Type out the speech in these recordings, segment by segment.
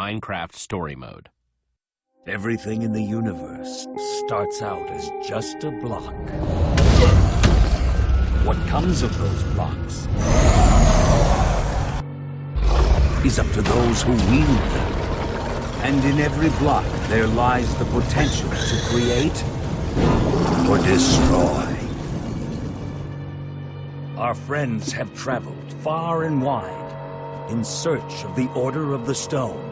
Minecraft story mode. Everything in the universe starts out as just a block. What comes of those blocks is up to those who wield them. And in every block there lies the potential to create or destroy. Our friends have traveled far and wide in search of the Order of the Stone.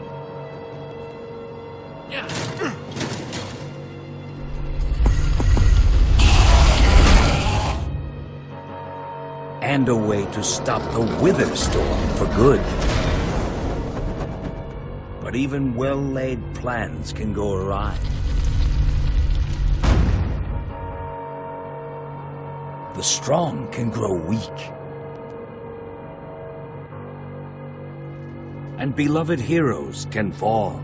And a way to stop the Wither Storm for good. But even well-laid plans can go awry. The strong can grow weak. And beloved heroes can fall.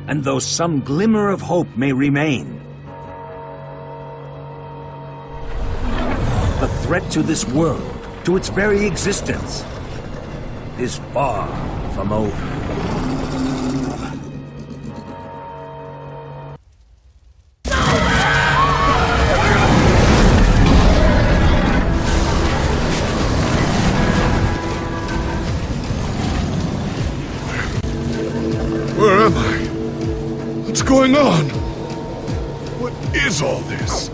And though some glimmer of hope may remain, the threat to this world, to its very existence, is far from over. Where am I? What's going on? What is all this?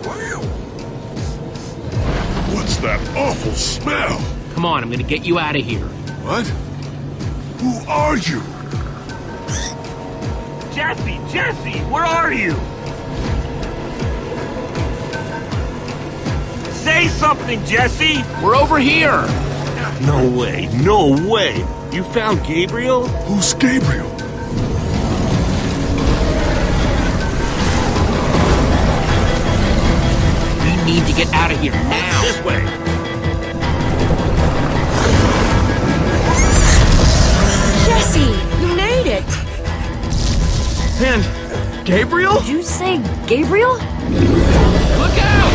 What's that awful smell? Come on, I'm gonna get you out of here. What? Who are you? Jesse, where are you? Say something, Jesse! We're over here! No way! You found Gabriel? Who's Gabriel? We need to get out of here now! This way! Jesse, you made it! And Gabriel? Did you say Gabriel? Look out!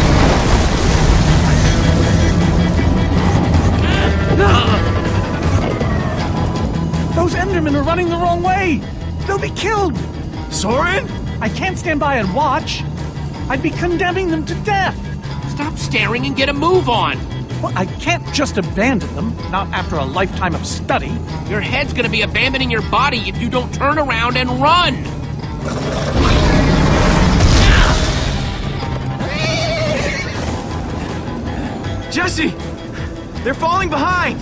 Those Endermen are running the wrong way! They'll be killed! Soren? I can't stand by and watch. I'd be condemning them to death. Stop staring and get a move on! Well, I can't just abandon them, not after a lifetime of study. Your head's gonna be abandoning your body if you don't turn around and run! Jesse! They're falling behind!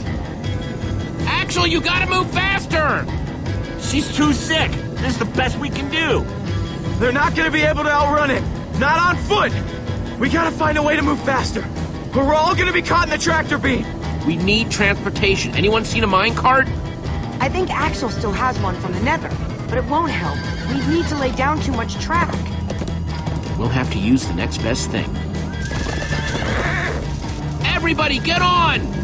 Axel, you gotta move faster! She's too sick! This is the best we can do! They're not gonna be able to outrun it! Not on foot! We gotta find a way to move faster! Or we're all gonna be caught in the tractor beam! We need transportation. Anyone seen a minecart? I think Axel still has one from the Nether, but it won't help. We need to lay down too much track. We'll have to use the next best thing. Everybody, get on!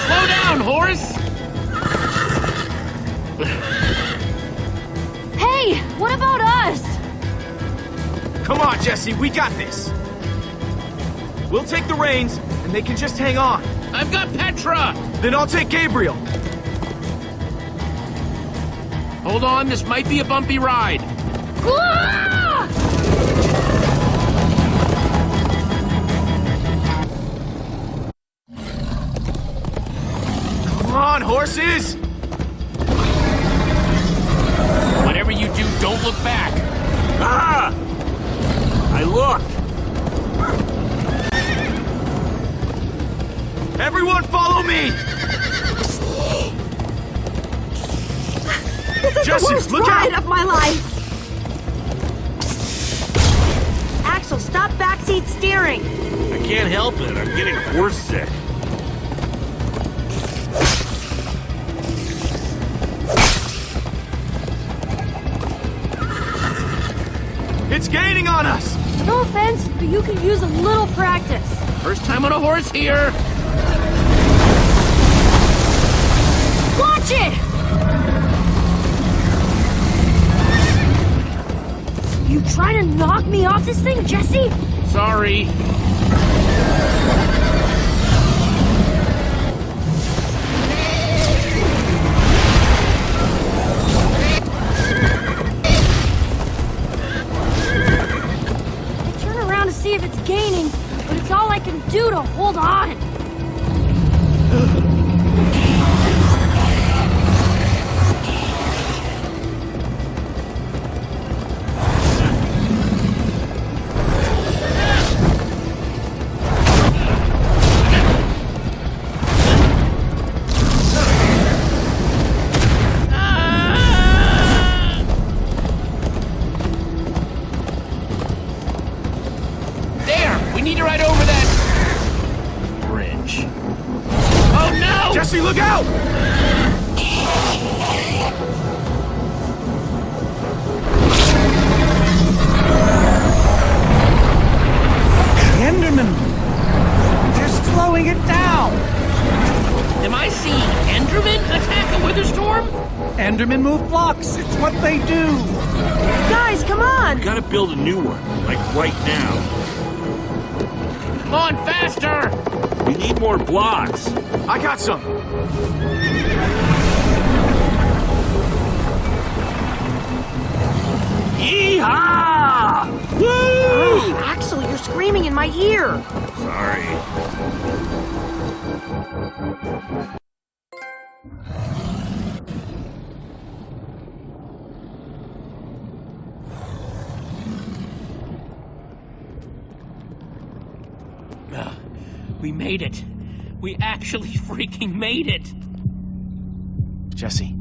Slow down, horse! Hey, what about us? Come on, Jesse, we got this! We'll take the reins, and they can just hang on. I've got Petra! Then I'll take Gabriel. Hold on, this might be a bumpy ride. Ah! Come on, horses! Whatever you do, don't look back. Ah! I looked! Everyone follow me! This is Jesse, the worst look ride out! of my life! Axel, stop backseat steering! I can't help it. I'm getting horse sick. It's gaining on us! No offense, but you could use a little practice. First time on a horse here. Watch it! You trying to knock me off this thing, Jesse? Sorry. Turn around to see if it's gaining, but it's all I can do to hold on. Jesse, look out! The Enderman! They're slowing it down! Am I seeing Enderman attack a Witherstorm? Endermen move blocks. It's what they do. Guys, come on! Gotta build a new one, like right now. Come on, faster! We need more blocks. I got some. Yeehaw! Woo! Oh, Axel, you're screaming in my ear. Sorry. We made it. We actually freaking made it. Jesse,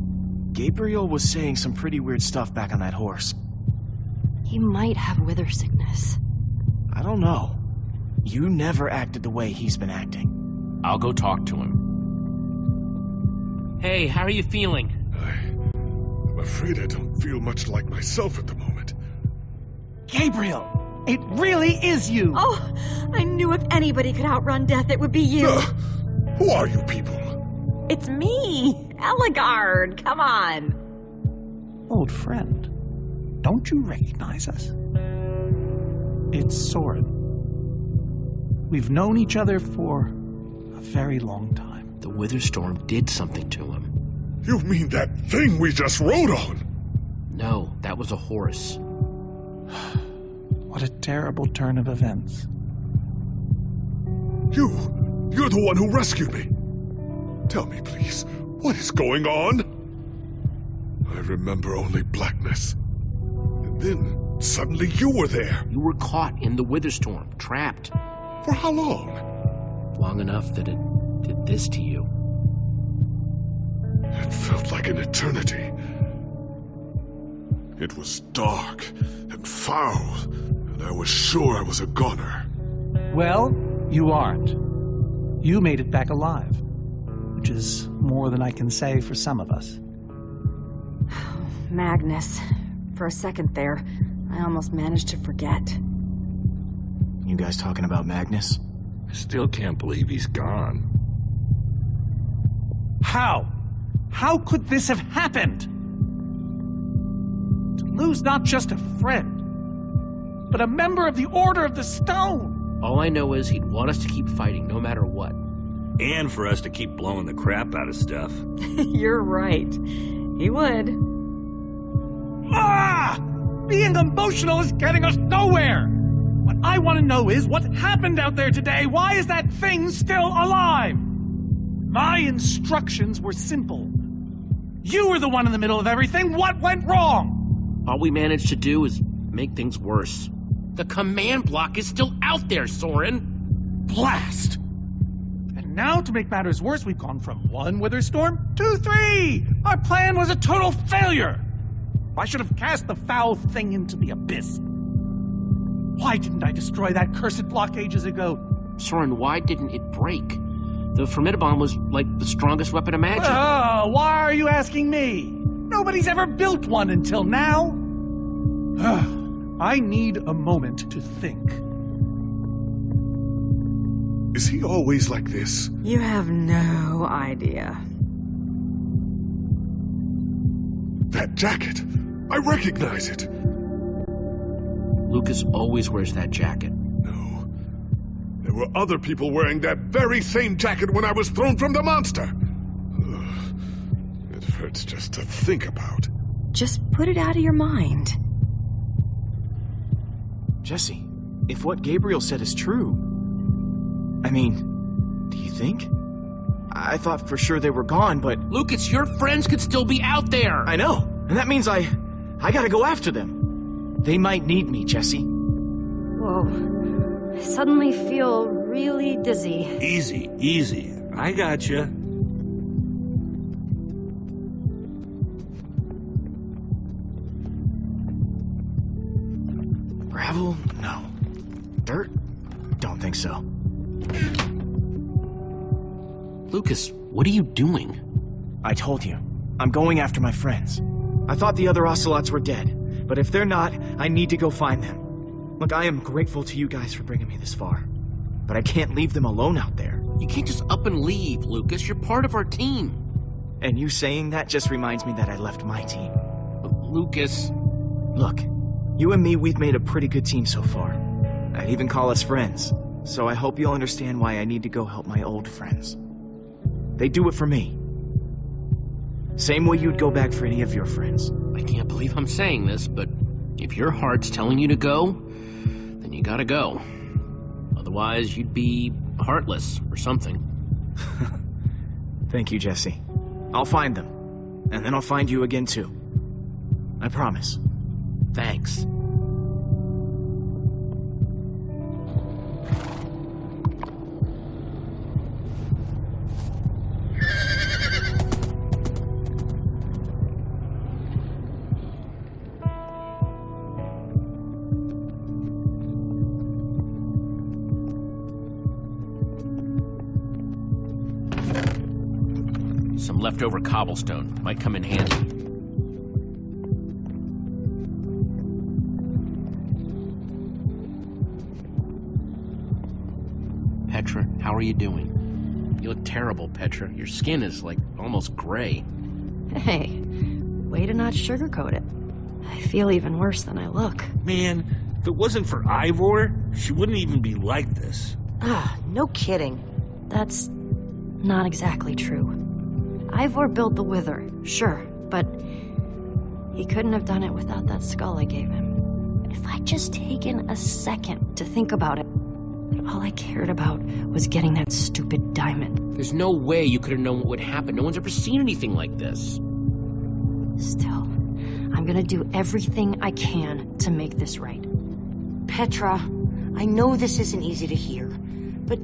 Gabriel was saying some pretty weird stuff back on that horse. He might have wither sickness. I don't know. You never acted the way he's been acting. I'll go talk to him. Hey, how are you feeling? I'm afraid I don't feel much like myself at the moment. Gabriel, it really is you. Oh, I knew if anybody could outrun death, it would be you. Who are you people? It's me, Eligard. Come on. Old friend, don't you recognize us? It's Soren. We've known each other for a very long time. The Witherstorm did something to him. You mean that thing we just rode on? No, that was a horse. What a terrible turn of events. You're the one who rescued me. Tell me, please, what is going on? I remember only blackness. And then, suddenly you were there. You were caught in the Witherstorm, trapped. For how long? Long enough that it did this to you. It felt like an eternity. It was dark and foul, and I was sure I was a goner. Well, you aren't. You made it back alive, which is more than I can say for some of us. Magnus. For a second there, I almost managed to forget. You guys talking about Magnus? I still can't believe he's gone. How? How could this have happened? To lose not just a friend, but a member of the Order of the Stone. All I know is he'd want us to keep fighting no matter what. And for us to keep blowing the crap out of stuff. You're right. He would. Ah! Being emotional is getting us nowhere! What I want to know is what happened out there today. Why is that thing still alive? My instructions were simple. You were the one in the middle of everything. What went wrong? All we managed to do is make things worse. The command block is still out there, Soren. Blast! And now, to make matters worse, we've gone from 1 Witherstorm to 3! Our plan was a total failure! I should have cast the foul thing into the abyss. Why didn't I destroy that cursed block ages ago? Soren, why didn't it break? The Formidabomb was like the strongest weapon imagined. Why are you asking me? Nobody's ever built one until now. I need a moment to think. Is he always like this? You have no idea. That jacket! I recognize it! Lucas always wears that jacket. No. There were other people wearing that very same jacket when I was thrown from the monster! Ugh. It hurts just to think about. Just put it out of your mind. Jesse, if what Gabriel said is true... I mean, do you think? I thought for sure they were gone, but... Lucas, your friends could still be out there! I know, and that means I gotta go after them. They might need me, Jesse. Whoa. I suddenly feel really dizzy. Easy, easy. I gotcha. Gravel? No. Dirt? Don't think so. Lucas, what are you doing? I told you. I'm going after my friends. I thought the other ocelots were dead, but if they're not, I need to go find them. Look, I am grateful to you guys for bringing me this far, but I can't leave them alone out there. You can't just up and leave, Lucas. You're part of our team. And you saying that just reminds me that I left my team. Lucas... Look, you and me, we've made a pretty good team so far. I'd even call us friends, so I hope you'll understand why I need to go help my old friends. They do it for me. Same way you'd go back for any of your friends. I can't believe I'm saying this, but if your heart's telling you to go, then you gotta go. Otherwise, you'd be heartless or something. Thank you, Jesse. I'll find them. And then I'll find you again, too. I promise. Thanks. Some leftover cobblestone might come in handy. Petra, how are you doing? You look terrible, Petra. Your skin is, like, almost gray. Hey, way to not sugarcoat it. I feel even worse than I look. Man, if it wasn't for Ivor, she wouldn't even be like this. Ah, no kidding. That's not exactly true. Ivor built the Wither, sure, but he couldn't have done it without that skull I gave him. If I'd just taken a second to think about it, but all I cared about was getting that stupid diamond. There's no way you could have known what would happen. No one's ever seen anything like this. Still, I'm gonna do everything I can to make this right. Petra, I know this isn't easy to hear, but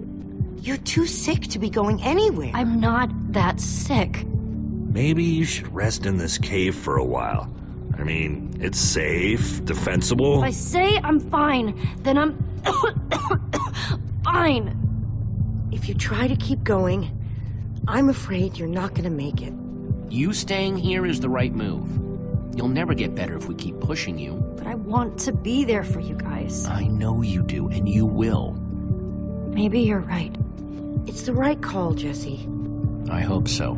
you're too sick to be going anywhere. I'm not that sick. Maybe you should rest in this cave for a while. I mean, it's safe, defensible. If I say I'm fine, then I'm fine. If you try to keep going, I'm afraid you're not gonna make it. You staying here is the right move. You'll never get better if we keep pushing you. But I want to be there for you guys. I know you do, and you will. Maybe you're right. It's the right call, Jesse. I hope so.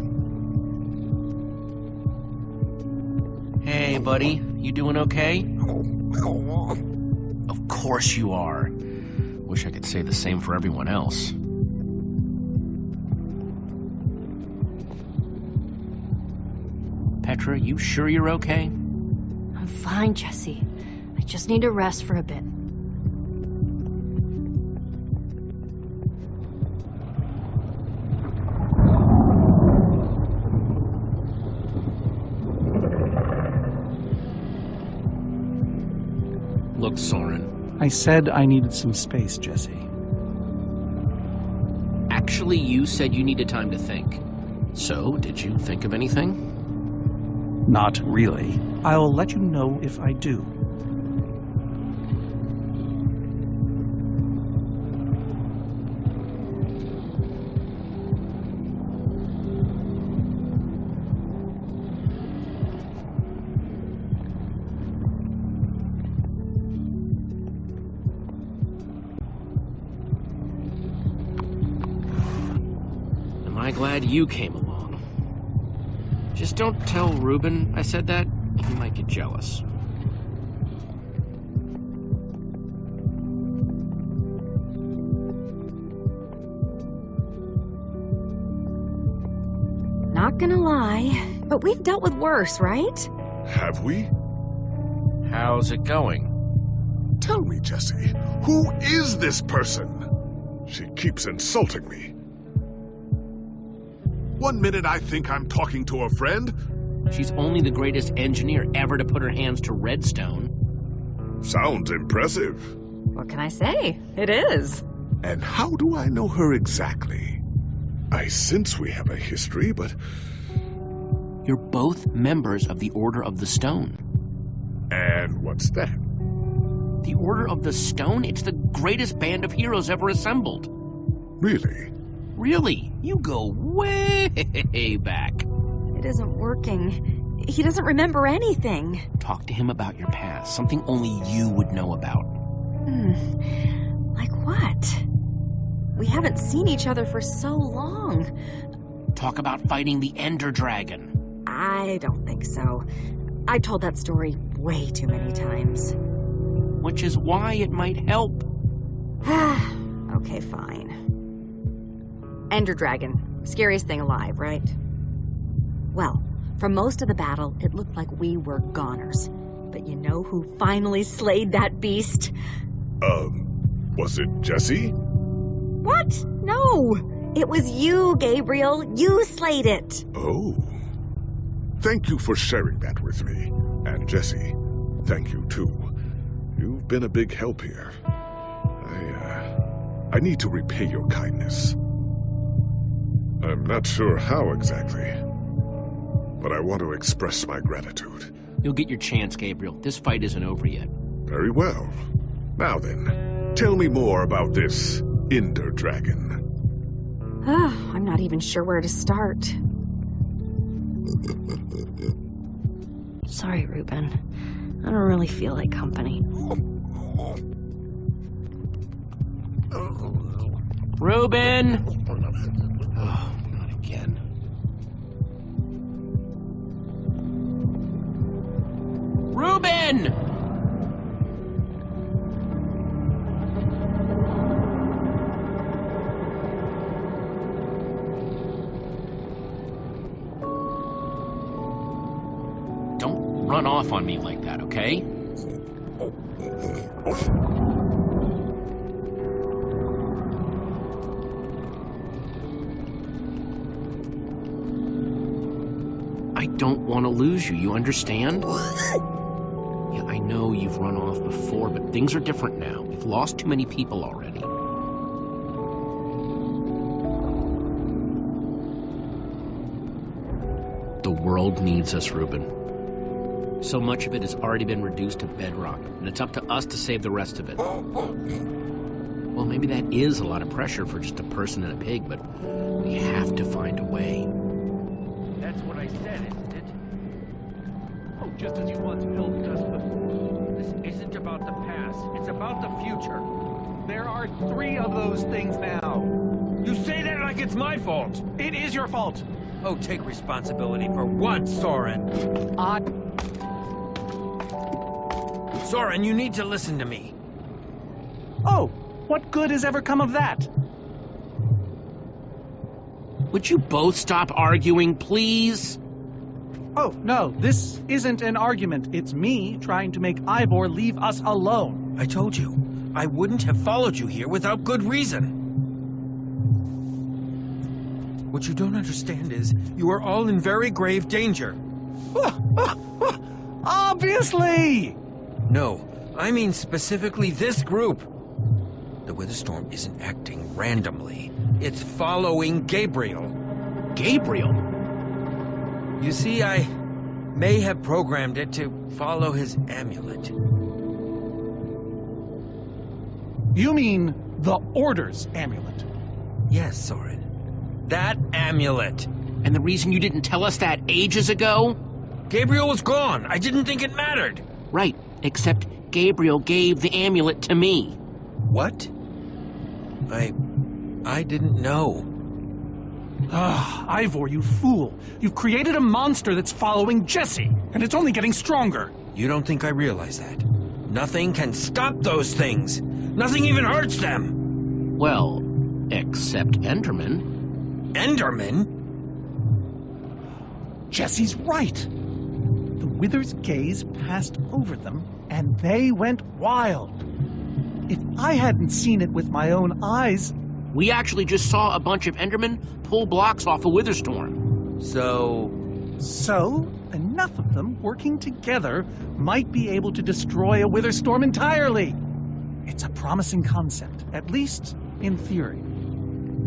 Hey, buddy. You doing okay? Of course you are. Wish I could say the same for everyone else. Petra, you sure you're okay? I'm fine, Jesse. I just need to rest for a bit. Look, Soren. I said I needed some space, Jesse. Actually, you said you needed time to think. So, did you think of anything? Not really. I'll let you know if I do. Glad you came along. Just don't tell Ruben I said that. He might get jealous. Not gonna lie, but we've dealt with worse, right? Have we? How's it going? Tell me, Jesse, who is this person? She keeps insulting me. One minute I think I'm talking to a friend. She's only the greatest engineer ever to put her hands to redstone. Sounds impressive. What can I say? It is. And how do I know her exactly? I sense we have a history, but... You're both members of the Order of the Stone. And what's that? The Order of the Stone? It's the greatest band of heroes ever assembled. Really? Really? You go way back. It isn't working. He doesn't remember anything. Talk to him about your past, something only you would know about. Like what? We haven't seen each other for so long. Talk about fighting the Ender Dragon. I don't think so. I told that story way too many times. Which is why it might help. Okay, fine. Ender Dragon. Scariest thing alive, right? Well, for most of the battle, it looked like we were goners. But you know who finally slayed that beast? Was it Jesse? What? No! It was you, Gabriel. You slayed it. Oh. Thank you for sharing that with me. And Jesse, thank you too. You've been a big help here. I need to repay your kindness. I'm not sure how exactly, but I want to express my gratitude. You'll get your chance, Gabriel. This fight isn't over yet. Very well. Now then, tell me more about this Ender Dragon. I'm not even sure where to start. Sorry, Ruben. I don't really feel like company. Ruben! Oh, not again. Ruben! Don't run off on me like that, okay? I don't want to lose you, you understand? Yeah, I know you've run off before, but things are different now. We've lost too many people already. The world needs us, Ruben. So much of it has already been reduced to bedrock, and it's up to us to save the rest of it. Well, maybe that is a lot of pressure for just a person and a pig, but we have to find a way. That's what I said, isn't it? Oh, just as you once helped us before. This isn't about the past, it's about the future. There are 3 of those things now. You say that like it's my fault. It is your fault. Oh, take responsibility for once, Soren. Soren, you need to listen to me. Oh, what good has ever come of that? Would you both stop arguing, please? Oh, no, this isn't an argument. It's me trying to make Ivor leave us alone. I told you, I wouldn't have followed you here without good reason. What you don't understand is, you are all in very grave danger. Obviously! No, I mean specifically this group. The weather storm isn't acting randomly. It's following Gabriel. Gabriel? You see, I may have programmed it to follow his amulet. You mean the Order's amulet? Yes, Soren. That amulet. And the reason you didn't tell us that ages ago? Gabriel was gone. I didn't think it mattered. Right, except Gabriel gave the amulet to me. What? I didn't know. Ivor, you fool. You've created a monster that's following Jesse, and it's only getting stronger. You don't think I realize that? Nothing can stop those things. Nothing even hurts them. Well, except Enderman. Enderman? Jesse's right. The Wither's gaze passed over them, and they went wild. If I hadn't seen it with my own eyes... We actually just saw a bunch of Endermen pull blocks off a Witherstorm. So, enough of them working together might be able to destroy a Witherstorm entirely. It's a promising concept, at least in theory.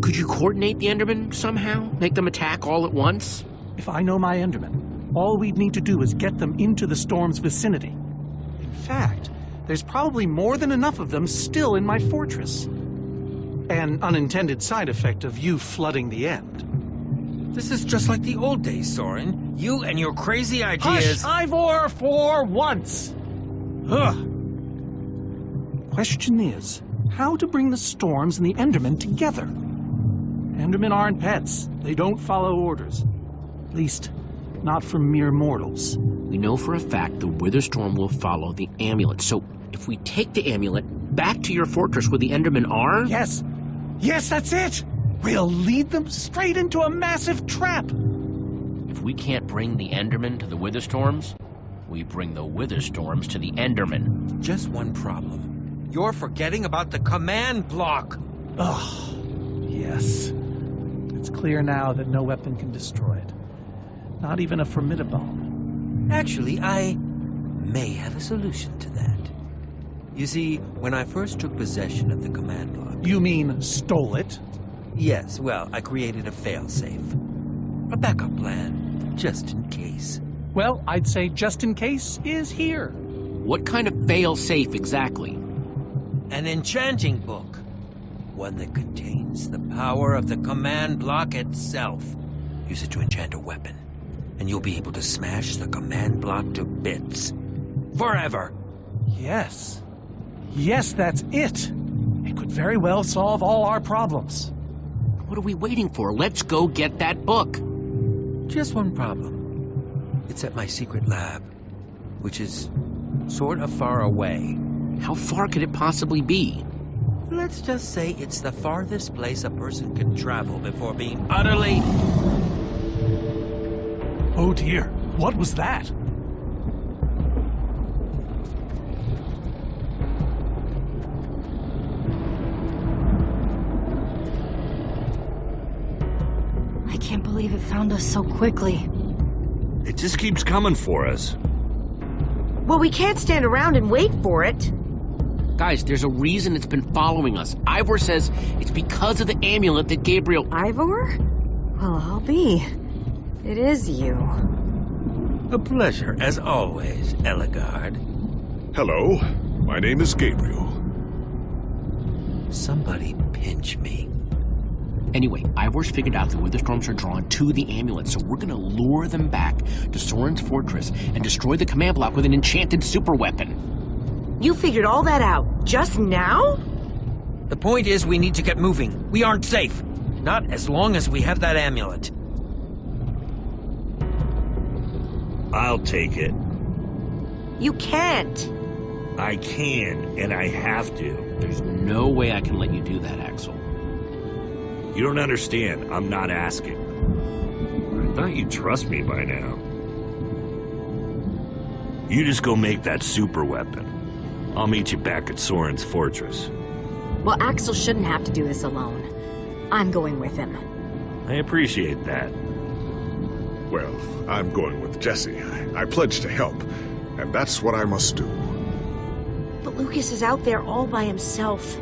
Could you coordinate the Endermen somehow? Make them attack all at once? If I know my Endermen, all we'd need to do is get them into the storm's vicinity. In fact, there's probably more than enough of them still in my fortress. An unintended side effect of you flooding the end. this is just like the old days, Soren. You and your crazy ideas... Hush, Ivor, for once! Ugh. Question is, how to bring the storms and the Endermen together? Endermen aren't pets. They don't follow orders. At least, not from mere mortals. We know for a fact the Witherstorm will follow the amulet. So, if we take the amulet back to your fortress where the Endermen are... Yes! Yes, that's it! We'll lead them straight into a massive trap! If we can't bring the Endermen to the Witherstorms, we bring the Witherstorms to the Endermen. Just one problem. You're forgetting about the command block! Ugh, yes. It's clear now that no weapon can destroy it. Not even a formidabone. Actually, I may have a solution to that. You see, when I first took possession of the command block... You mean stole it? Yes, well, I created a failsafe. A backup plan, just in case. Well, I'd say just in case is here. What kind of fail-safe exactly? An enchanting book. One that contains the power of the command block itself. Use it to enchant a weapon, and you'll be able to smash the command block to bits. Forever! Yes. Yes, that's it. It could very well solve all our problems. What are we waiting for? Let's go get that book. Just one problem. It's at my secret lab, which is sort of far away. How far could it possibly be? Let's just say it's the farthest place a person can travel before being utterly... Oh dear, what was that? I can't believe it found us so quickly. It just keeps coming for us. Well, we can't stand around and wait for it. Guys, there's a reason it's been following us. Ivor says it's because of the amulet that Gabriel... Ivor? Well, I'll be. It is you. A pleasure, as always, Eligard. Hello, my name is Gabriel. Somebody pinch me. Anyway, Ivor's figured out the Witherstorms are drawn to the amulet, so we're gonna lure them back to Soren's fortress and destroy the command block with an enchanted super weapon. You figured all that out just now? The point is we need to get moving. We aren't safe. Not as long as we have that amulet. I'll take it. You can't. I can, and I have to. There's no way I can let you do that, Axel. You don't understand. I'm not asking. I thought you'd trust me by now. You just go make that super weapon. I'll meet you back at Soren's fortress. Well, Axel shouldn't have to do this alone. I'm going with him. I appreciate that. Well, I'm going with Jesse. I pledged to help, and that's what I must do. But Lucas is out there all by himself.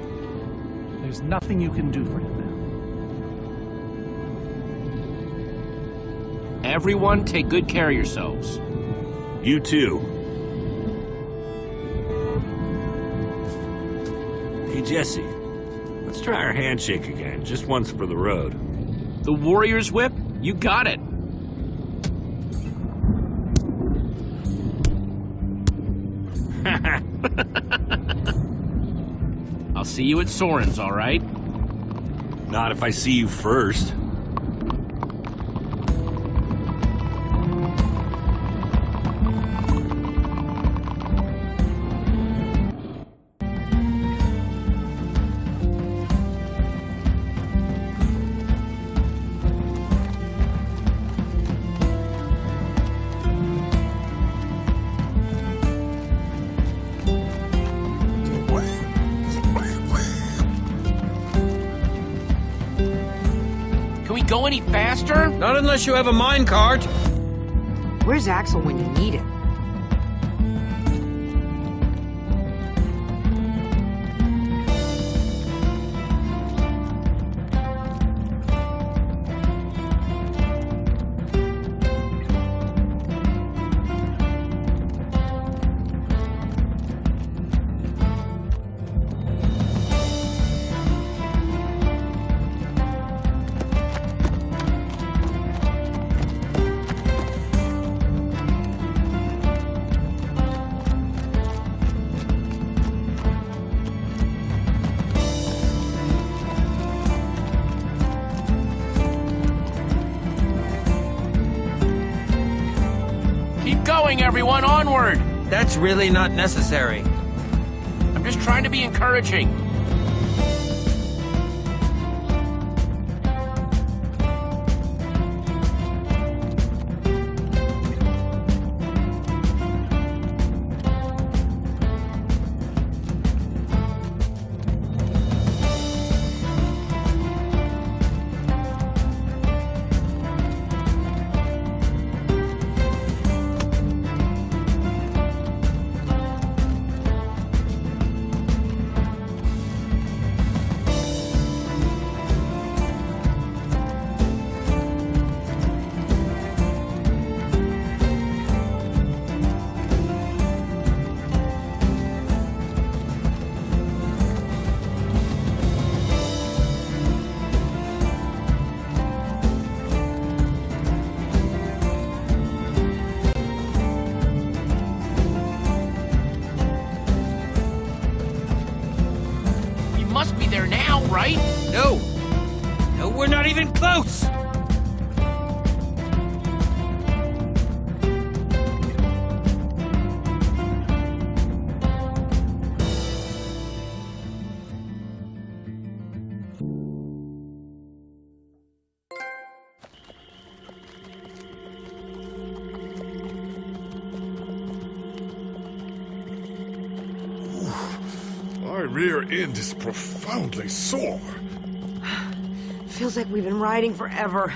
There's nothing you can do for him now. Everyone, take good care of yourselves. You too. Hey, Jesse. Let's try our handshake again, just once for the road. The Warrior's Whip? You got it. I'll see you at Soren's, all right? Not if I see you first. go any faster? Not unless you have a minecart. Where's Axel when you need him? Everyone, onward! That's really not necessary. I'm just trying to be encouraging. Must be there now, right? No. No, we're not even close. My rear end is profoundly sore. Feels like we've been riding forever.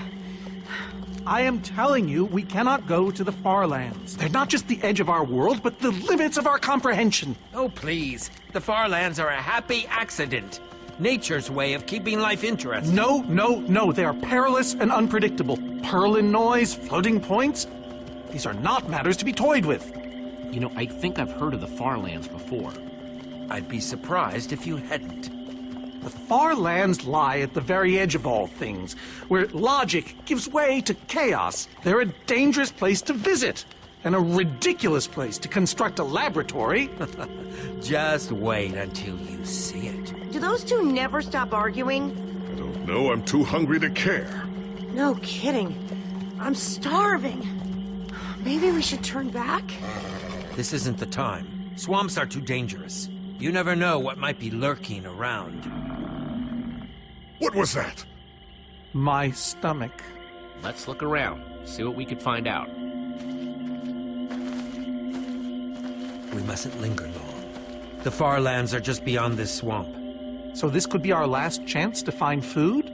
I am telling you, we cannot go to the far lands. They're not just the edge of our world, but the limits of our comprehension. Oh, please. The far lands are a happy accident. Nature's way of keeping life interesting. No, no, no. They are perilous and unpredictable. Purlin noise, floating points. These are not matters to be toyed with. You know, I think I've heard of the far lands before. I'd be surprised if you hadn't. The far lands lie at the very edge of all things, where logic gives way to chaos. They're a dangerous place to visit, and a ridiculous place to construct a laboratory. Just wait until you see it. Do those two never stop arguing? I don't know, I'm too hungry to care. No kidding. I'm starving. Maybe we should turn back? This isn't the time. Swamps are too dangerous. You never know what might be lurking around. What was that? My stomach. Let's look around, see what we could find out. We mustn't linger long. The far lands are just beyond this swamp. So this could be our last chance to find food?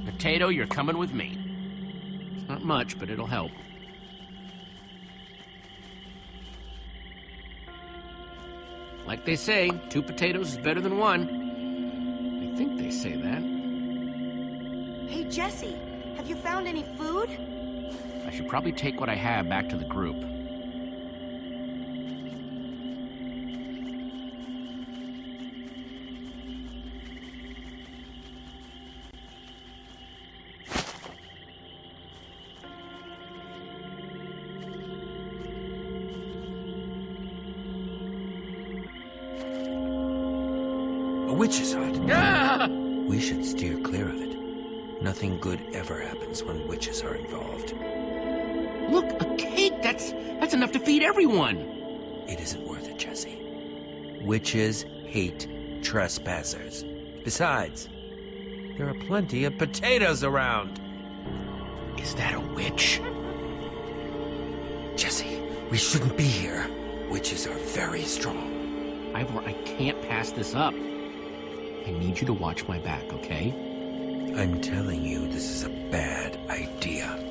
Potato, you're coming with me. It's not much, but it'll help. Like they say, 2 potatoes is better than 1. I think they say that. Hey, Jesse, have you found any food? I should probably take what I have back to the group. A witch's hut. Ah! We should steer clear of it. Nothing good ever happens when witches are involved. Look, a cake! That's enough to feed everyone! It isn't worth it, Jesse. Witches hate trespassers. Besides, there are plenty of potatoes around. Is that a witch? Jesse, we shouldn't be here. Witches are very strong. Ivor, I can't pass this up. I need you to watch my back, okay? I'm telling you, this is a bad idea.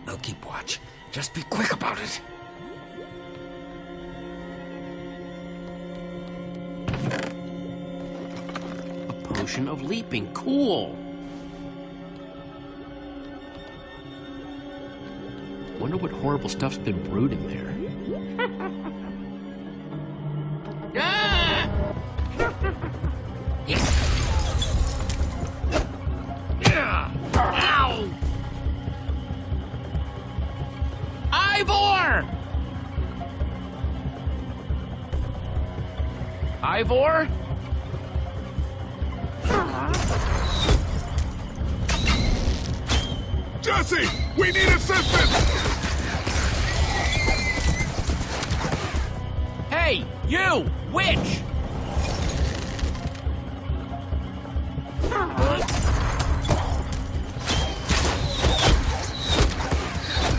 I'll keep watch. Just be quick about it. A potion of leaping. Cool. Wonder what horrible stuff's been brewed in there. Ah! Yes. Yeah. Ow! Ivor! Ivor? Jesse! We need assistance! Hey, you! Witch!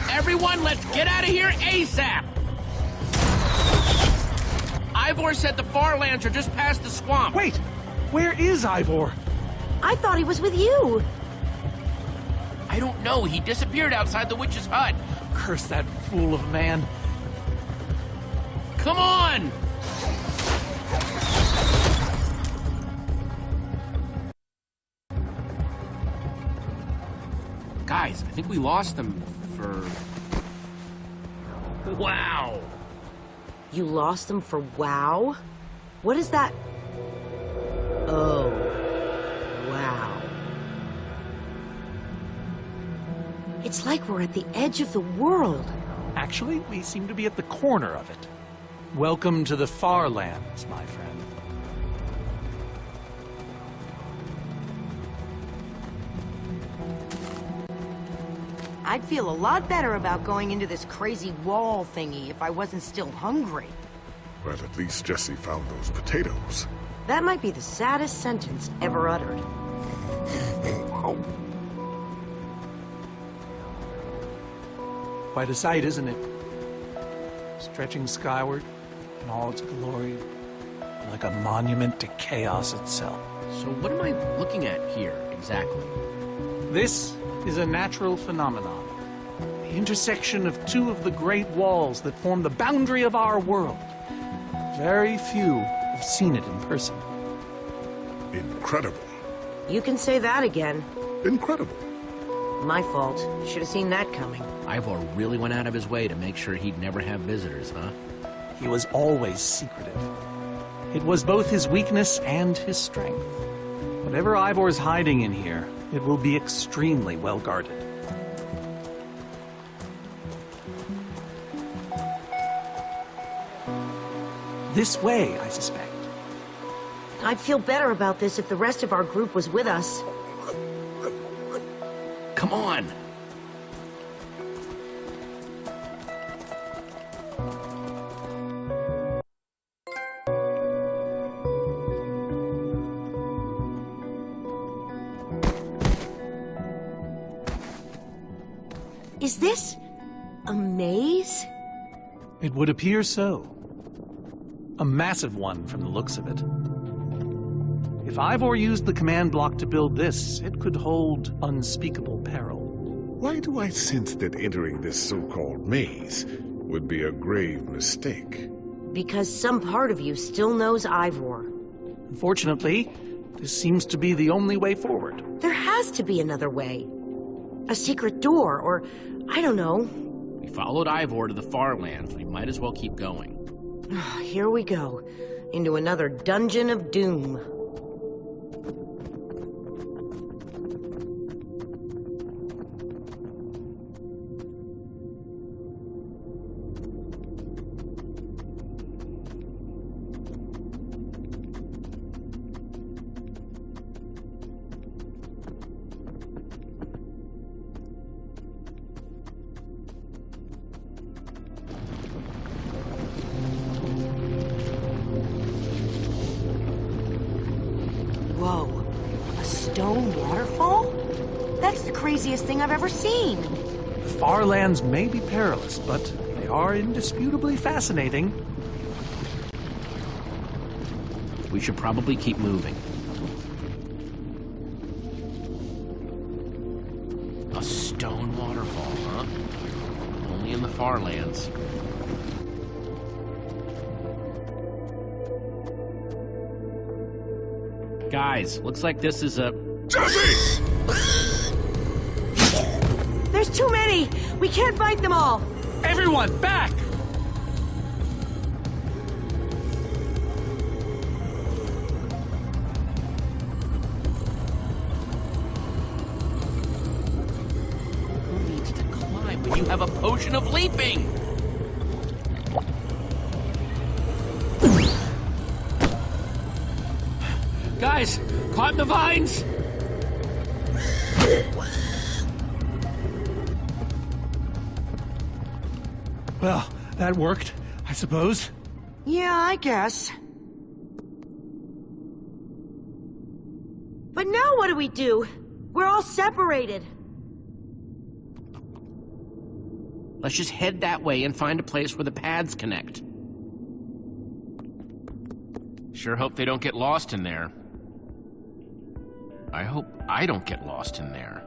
Everyone, let's get out of here ASAP! Ivor said the far lands are just past the swamp. Wait! Where is Ivor? I thought he was with you. I don't know. He disappeared outside the witch's hut. Curse that fool of a man. Come on! Guys, I think we lost them for... Wow! You lost them for WoW? What is that? Oh, wow. It's like we're at the edge of the world. Actually, we seem to be at the corner of it. Welcome to the far lands, my friend. I'd feel a lot better about going into this crazy wall thingy if I wasn't still hungry. Well, at least Jesse found those potatoes. That might be the saddest sentence ever uttered. Quite a sight, isn't it? Stretching skyward in all its glory, like a monument to chaos itself. So what am I looking at here, exactly? This is a natural phenomenon. The intersection of two of the great walls that form the boundary of our world. Very few have seen it in person. Incredible. You can say that again. Incredible. My fault. Should have seen that coming. Ivor really went out of his way to make sure he'd never have visitors, huh? He was always secretive. It was both his weakness and his strength. Whatever Ivor's hiding in here, it will be extremely well guarded. This way, I suspect. I'd feel better about this if the rest of our group was with us. Come on! Is this a maze? It would appear so. A massive one from the looks of it. If Ivor used the command block to build this, it could hold unspeakable peril. Why do I sense that entering this so-called maze would be a grave mistake? Because some part of you still knows Ivor. Unfortunately, this seems to be the only way forward. There has to be another way. A secret door, or I don't know. We followed Ivor to the far lands. We might as well keep going. Here we go. Into another dungeon of doom. It's the craziest thing I've ever seen. The far lands may be perilous, but they are indisputably fascinating. We should probably keep moving. A stone waterfall, huh? Only in the far lands. Guys, looks like this is a... Jesse! There's too many! We can't fight them all! Everyone, back! Who needs to climb when you have a potion of leaping? Guys, climb the vines! Well, that worked, I suppose. Yeah, I guess. But now what do we do? We're all separated. Let's just head that way and find a place where the paths connect. Sure hope they don't get lost in there. I hope I don't get lost in there.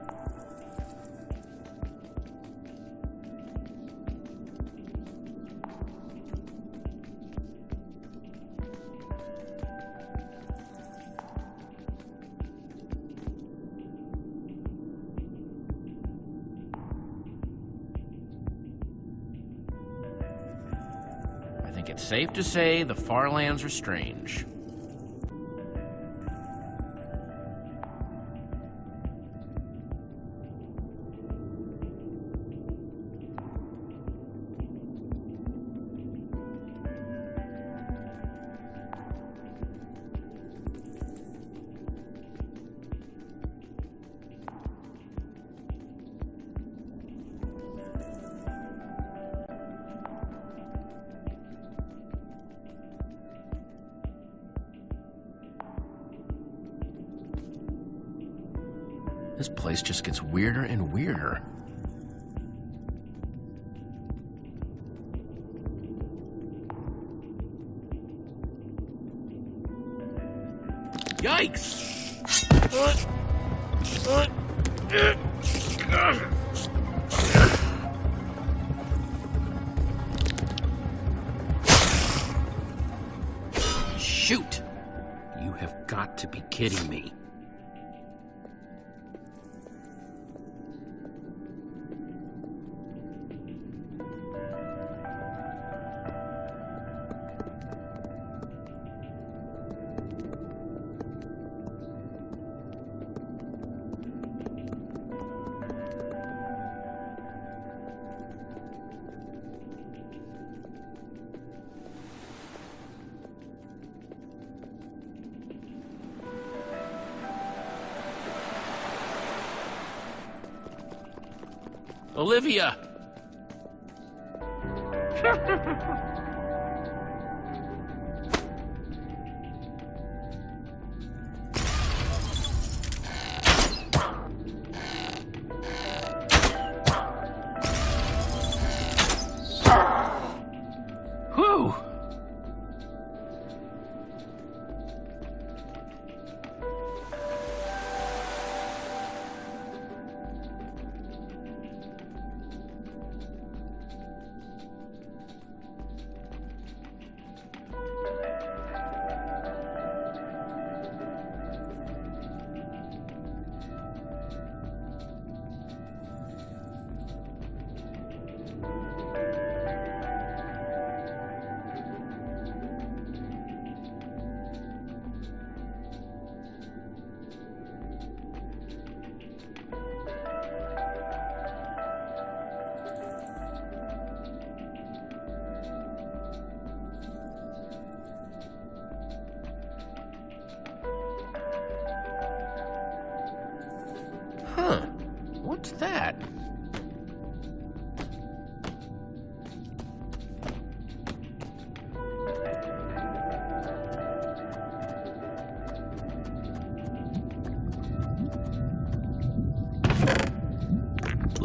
I think it's safe to say the far lands are strange. This place just gets weirder and weirder. Yikes! Shoot! You have got to be kidding me. Olivia! Whew! Huh. What's that?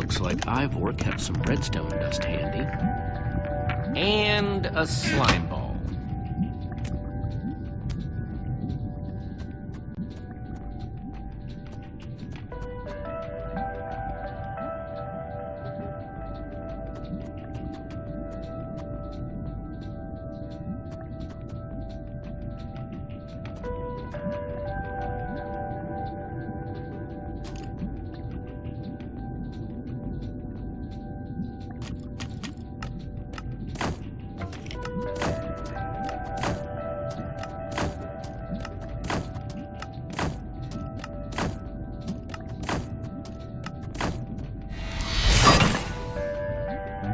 Looks like Ivor kept some redstone dust handy. And a slime ball.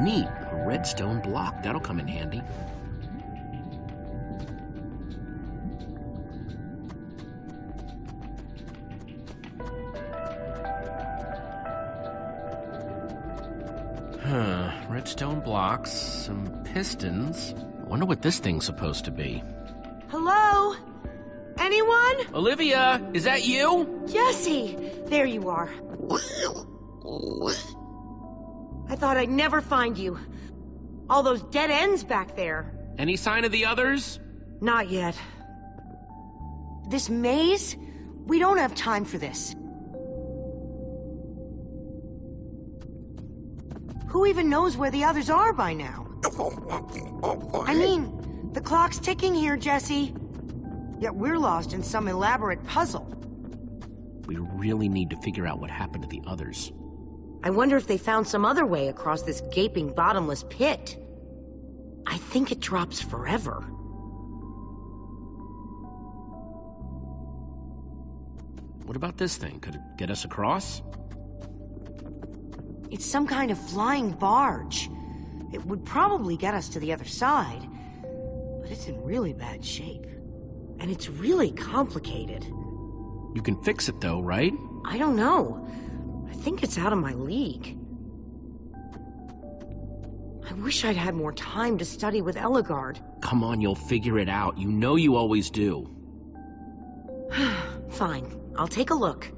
Neat, a redstone block. That'll come in handy. Redstone blocks, some pistons. I wonder what this thing's supposed to be. Hello? Anyone? Olivia, is that you? Jesse! There you are. I thought I'd never find you. All those dead ends back there. Any sign of the others? Not yet. This maze? We don't have time for this. Who even knows where the others are by now? I mean, the clock's ticking here, Jesse. Yet we're lost in some elaborate puzzle. We really need to figure out what happened to the others. I wonder if they found some other way across this gaping, bottomless pit. I think it drops forever. What about this thing? Could it get us across? It's some kind of flying barge. It would probably get us to the other side. But it's in really bad shape. And it's really complicated. You can fix it though, right? I don't know. I think it's out of my league. I wish I'd had more time to study with Ellegaard. Come on, you'll figure it out. You know you always do. Fine, I'll take a look.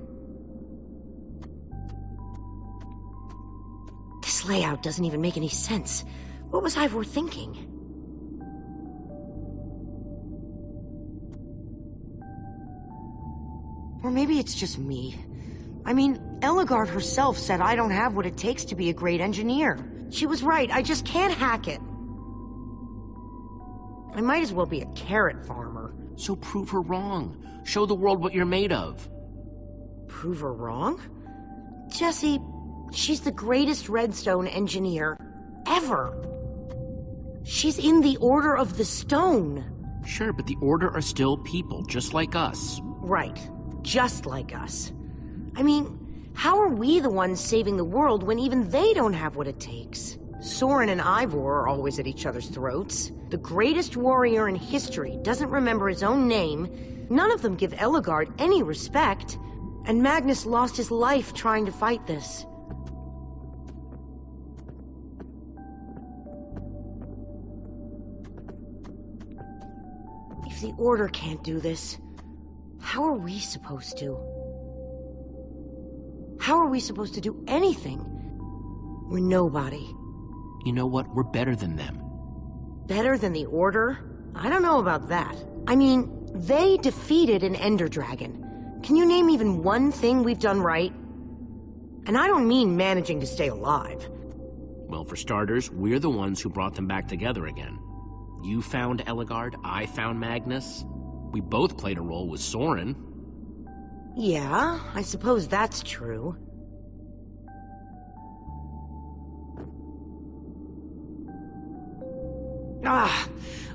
This layout doesn't even make any sense. What was Ivor thinking? Or maybe it's just me. I mean, Ellegaard herself said I don't have what it takes to be a great engineer. She was right, I just can't hack it. I might as well be a carrot farmer. So prove her wrong. Show the world what you're made of. Prove her wrong? Jesse, she's the greatest redstone engineer ever. She's in the Order of the Stone. Sure, but the Order are still people, just like us. Right, just like us. I mean, how are we the ones saving the world when even they don't have what it takes? Soren and Ivor are always at each other's throats. The greatest warrior in history doesn't remember his own name. None of them give Ellegaard any respect. And Magnus lost his life trying to fight this. If the Order can't do this, how are we supposed to? How are we supposed to do anything? We're nobody. You know what? We're better than them. Better than the Order? I don't know about that. I mean, they defeated an Ender Dragon. Can you name even one thing we've done right? And I don't mean managing to stay alive. Well, for starters, we're the ones who brought them back together again. You found Ellegaard, I found Magnus. We both played a role with Soren. Yeah, I suppose that's true.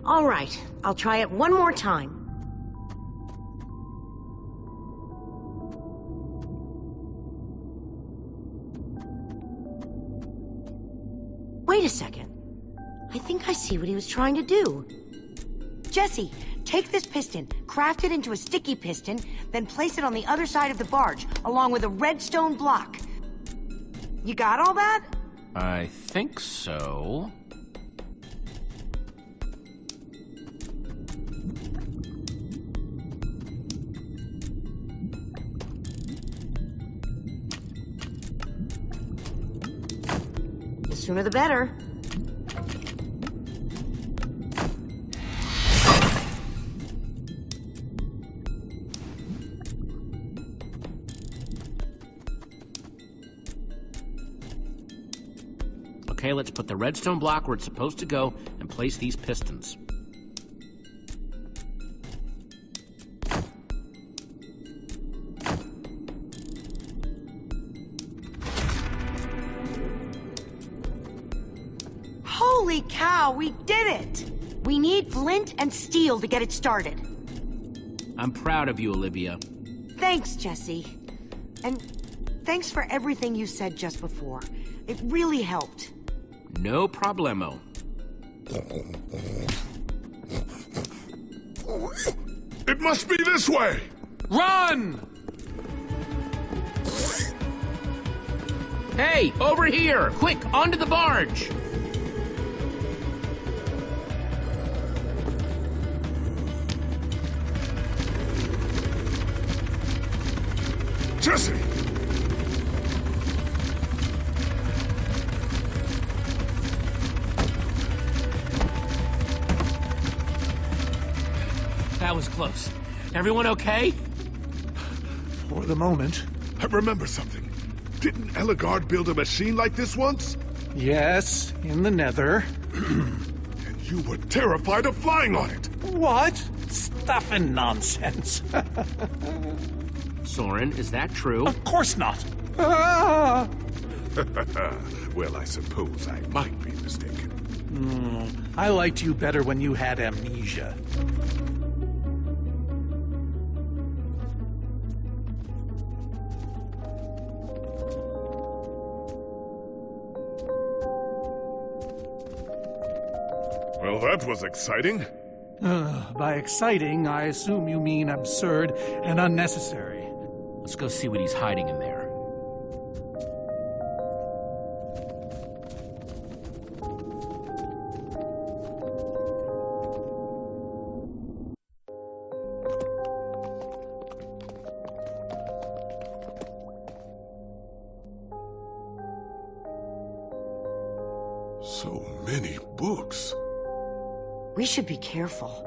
All right. I'll try it one more time. Wait a second. I think I see what he was trying to do. Jesse, take this piston, craft it into a sticky piston, then place it on the other side of the barge, along with a redstone block. You got all that? I think so. sooner the better. Okay, let's put the redstone block where it's supposed to go and place these pistons. Holy cow, we did it! We need flint and steel to get it started. I'm proud of you, Olivia. Thanks, Jesse. And thanks for everything you said just before. It really helped. No problemo. It must be this way! Run! Hey, over here! Quick, onto the barge! Jesse! That was close. Everyone okay? For the moment. I remember something. Didn't Eligard build a machine like this once? Yes, in the nether. And you were terrified of flying on it! What? Stuff and nonsense. Soren, is that true? Of course not. Ah! Well, I suppose I might be mistaken. I liked you better when you had amnesia. Well, that was exciting. By exciting, I assume you mean absurd and unnecessary. Let's go see what he's hiding in there. So many books. We should be careful.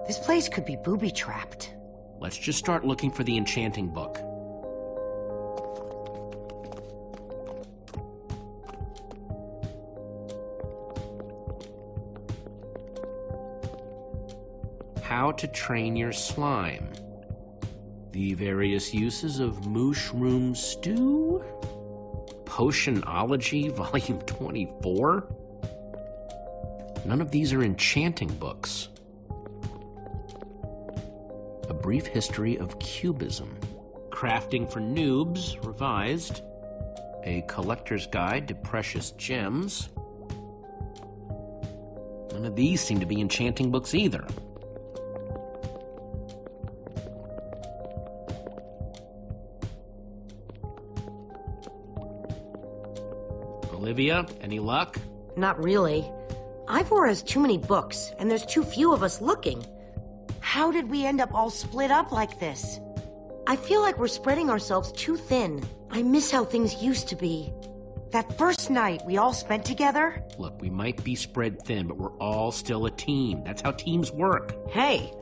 This place could be booby-trapped. Let's just start looking for the enchanting book. How to train your slime. The various uses of mushroom stew? Potionology, Volume 24? None of these are enchanting books. A Brief History of Cubism. Crafting for Noobs, revised. A Collector's Guide to Precious Gems. None of these seem to be enchanting books either. Olivia, any luck? Not really. Ivor has too many books, and there's too few of us looking. How did we end up all split up like this? I feel like we're spreading ourselves too thin. I miss how things used to be. That first night we all spent together. Look, we might be spread thin, but we're all still a team. That's how teams work. Hey,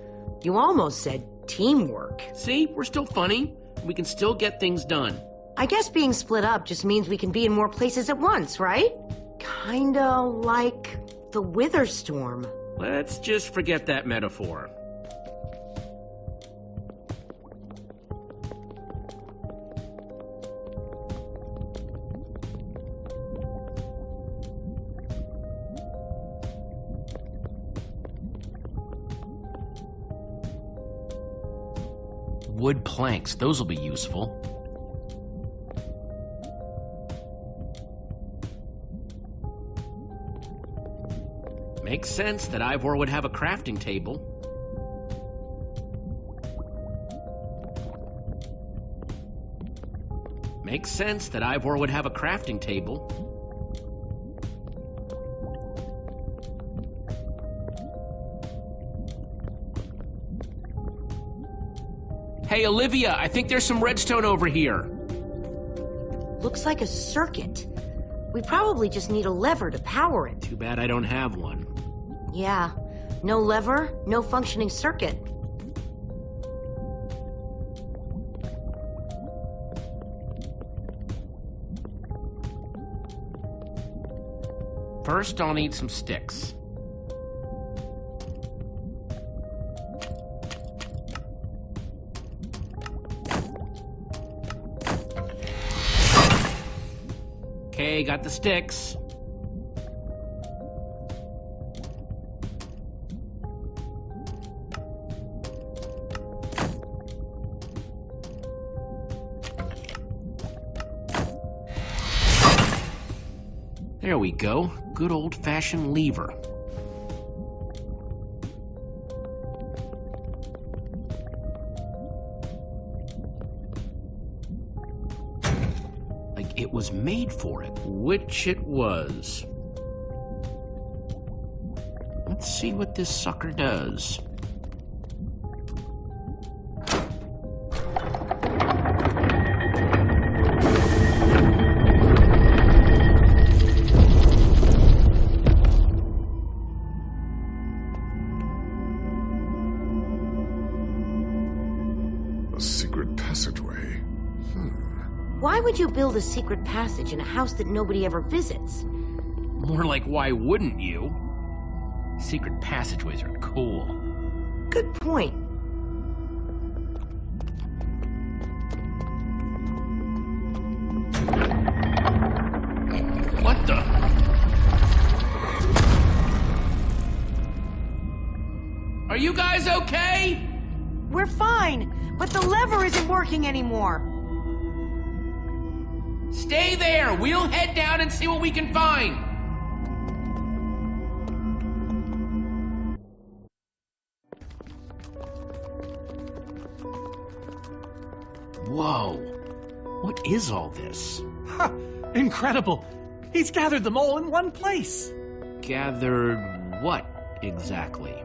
you almost said teamwork. See, we're still funny. We can still get things done. I guess being split up just means we can be in more places at once, right? Kinda like the Wither Storm. Let's just forget that metaphor. Wood planks, those will be useful. Makes sense that Ivor would have a crafting table. Makes sense that Ivor would have a crafting table. Hey, Olivia, I think there's some redstone over here. Looks like a circuit. We probably just need a lever to power it. Too bad I don't have one. Yeah. No lever, no functioning circuit. First, I'll need some sticks. Okay, got the sticks. There we go. Good old-fashioned lever. Like it was made for it. Which it was. Let's see what this sucker does. Why would you build a secret passage in a house that nobody ever visits? More like, why wouldn't you? Secret passageways are cool. Good point. What the? Are you guys okay? We're fine, but the lever isn't working anymore. Stay there! We'll head down and see what we can find! Whoa. What is all this? Ha! Incredible! He's gathered them all in one place! Gathered what, exactly?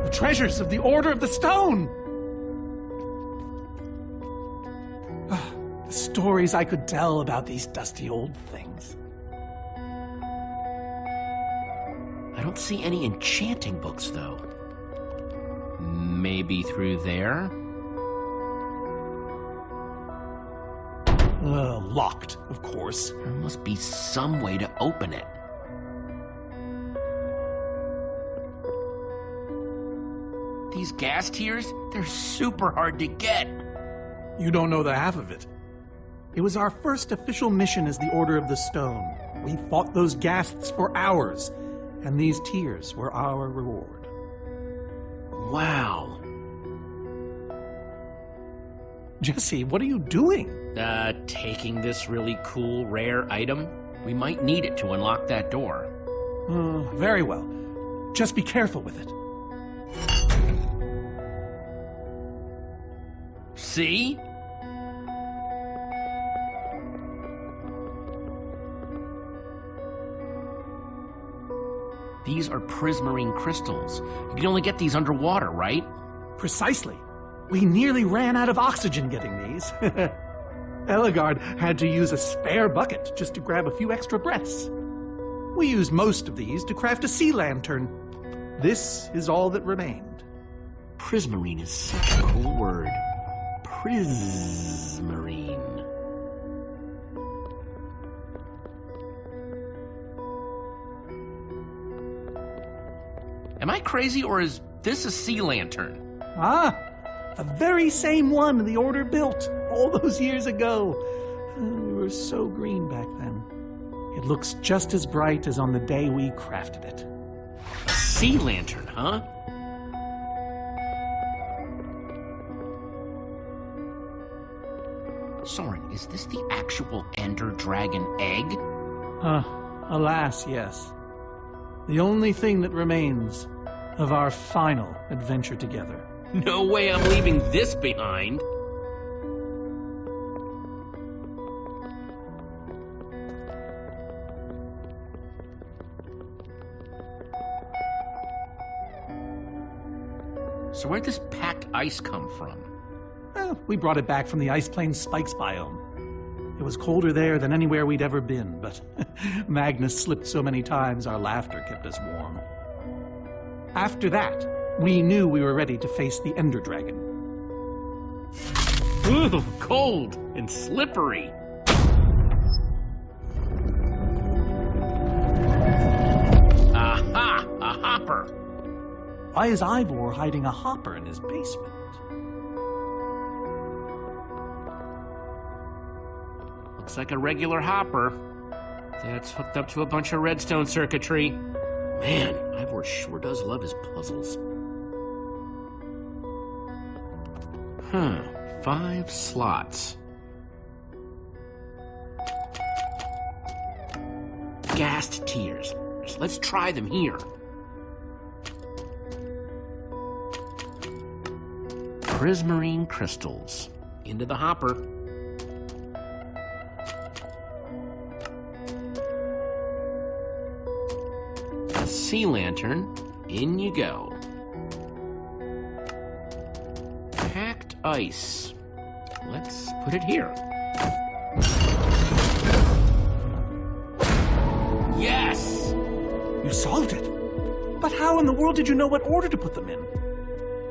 The treasures of the Order of the Stone! Stories I could tell about these dusty old things. I don't see any enchanting books, though. Maybe through there? Locked, of course. There must be some way to open it. These gas tiers, they're super hard to get. You don't know the half of it. It was our first official mission as the Order of the Stone. We fought those ghasts for hours, and these tears were our reward. Wow. Jesse, what are you doing? Taking this really cool, rare item. We might need it to unlock that door. Very well. Just be careful with it. See? These are prismarine crystals. You can only get these underwater, right? Precisely. We nearly ran out of oxygen getting these. Eligard had to use a spare bucket just to grab a few extra breaths. We used most of these to craft a sea lantern. This is all that remained. Prismarine is such a cool word. Prismarine. Am I crazy, or is this a sea lantern? Ah, the very same one the Order built all those years ago. We were so green back then. It looks just as bright as on the day we crafted it. A sea lantern, huh? Soren, is this the actual Ender Dragon egg? Alas, yes. The only thing that remains of our final adventure together. No way I'm leaving this behind. So where'd this packed ice come from? We brought it back from the Ice Plains Spikes biome. It was colder there than anywhere we'd ever been, but Magnus slipped so many times our laughter kept us warm. After that, we knew we were ready to face the Ender Dragon. Ooh, cold and slippery. Aha! A hopper! Why is Ivor hiding a hopper in his basement? Looks like a regular hopper. That's hooked up to a bunch of redstone circuitry. Man, Ivor sure does love his puzzles. 5 slots. Ghast tears. Let's try them here. Prismarine crystals. Into the hopper. A sea lantern. In you go. Packed ice. Let's put it here. Yes! You solved it. But how in the world did you know what order to put them in?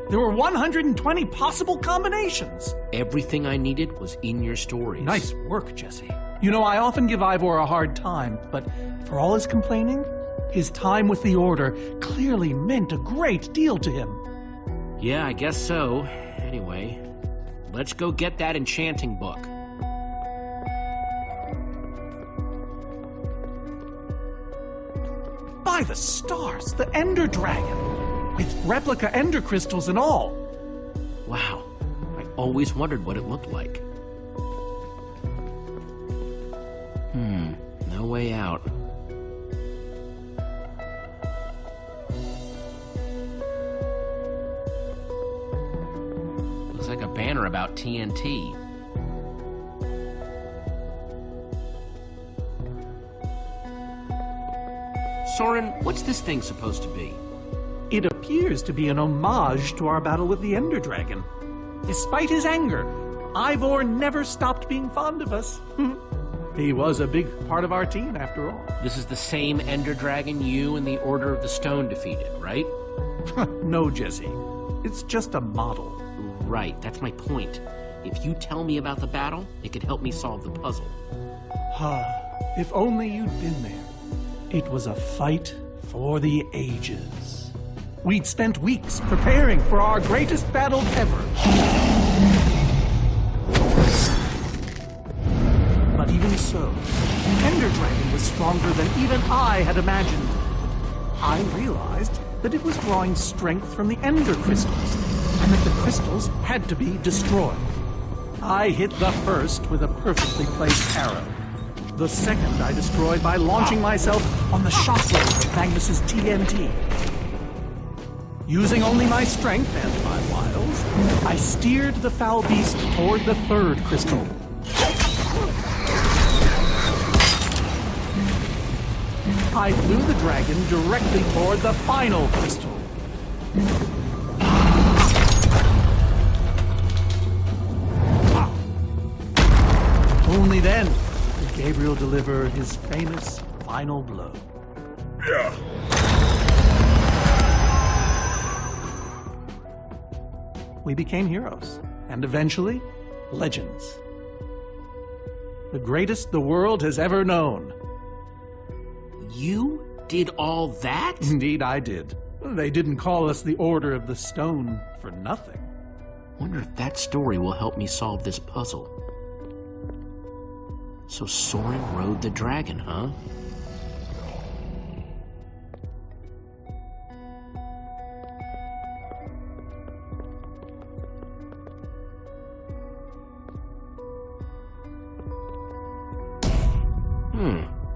There were 120 possible combinations. Everything I needed was in your stories. Nice work, Jesse. You know, I often give Ivor a hard time, but for all his complaining, his time with the Order clearly meant a great deal to him. Yeah, I guess so. Anyway, let's go get that enchanting book. By the stars, the Ender Dragon, with replica Ender crystals and all. Wow, I always wondered what it looked like. No way out. Looks like a banner about TNT. Soren, what's this thing supposed to be? It appears to be an homage to our battle with the Ender Dragon. Despite his anger, Ivor never stopped being fond of us. He was a big part of our team, after all. This is the same Ender Dragon you and the Order of the Stone defeated, right? No, Jesse. It's just a model. Right, that's my point. If you tell me about the battle, it could help me solve the puzzle. If only you'd been there. It was a fight for the ages. We'd spent weeks preparing for our greatest battle ever. But even so, Ender Dragon was stronger than even I had imagined. I realized that it was drawing strength from the Ender crystals, and that the crystals had to be destroyed. I hit the first with a perfectly placed arrow. The second I destroyed by launching myself on the shockwave of Magnus's TNT. Using only my strength and my wiles, I steered the foul beast toward the third crystal. I flew the dragon directly toward the final crystal. Only then did Gabriel deliver his famous final blow. Yeah. We became heroes, and eventually, legends. The greatest the world has ever known. You did all that? Indeed, I did. They didn't call us the Order of the Stone for nothing. Wonder if that story will help me solve this puzzle. So Soren rode the dragon, huh?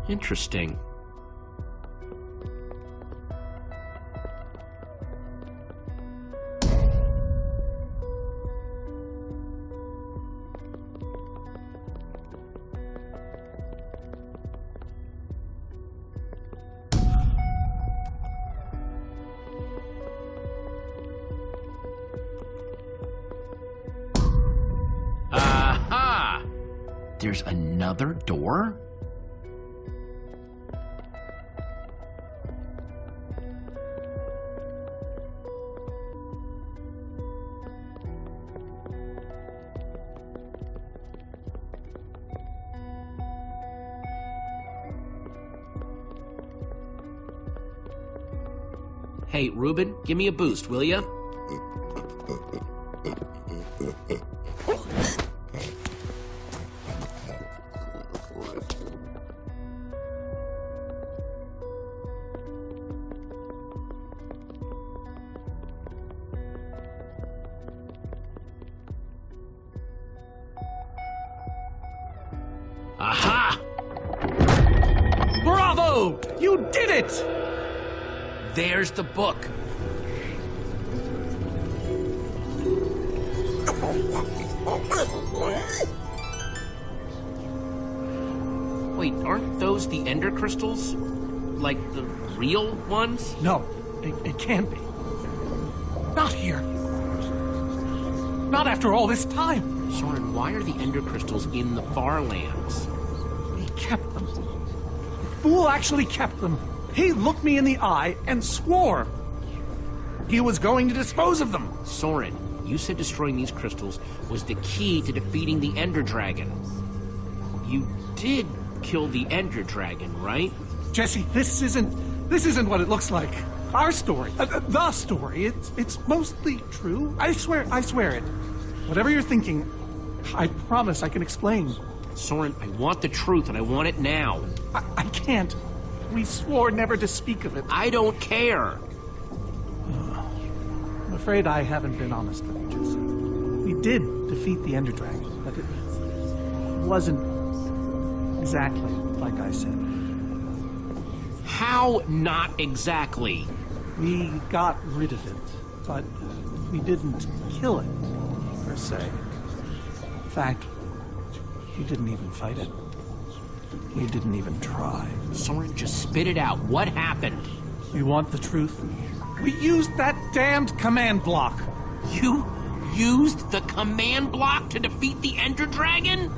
Interesting. Aha! There's another door? Hey, Ruben, give me a boost, will ya? Aha! Bravo! You did it! There's the book. Wait, aren't those the ender crystals? Like the real ones? No, it can't be. Not here. Not after all this time. Soren, why are the ender crystals in the far lands? He kept them. The fool actually kept them. He looked me in the eye and swore he was going to dispose of them. Soren, you said destroying these crystals was the key to defeating the Ender Dragon. You did kill the Ender Dragon, right? Jesse, this isn't what it looks like. Our story, the story, it's mostly true. I swear it. Whatever you're thinking, I promise I can explain. Soren, I want the truth and I want it now. I can't. We swore never to speak of it. I don't care. I'm afraid I haven't been honest with you, Jesse. We did defeat the Ender Dragon, but it wasn't exactly like I said. How not exactly? We got rid of it, but we didn't kill it, per se. In fact, we didn't even fight it. We didn't even try. Soren, just spit it out. What happened? You want the truth? We used that damned command block. You used the command block to defeat the Ender Dragon?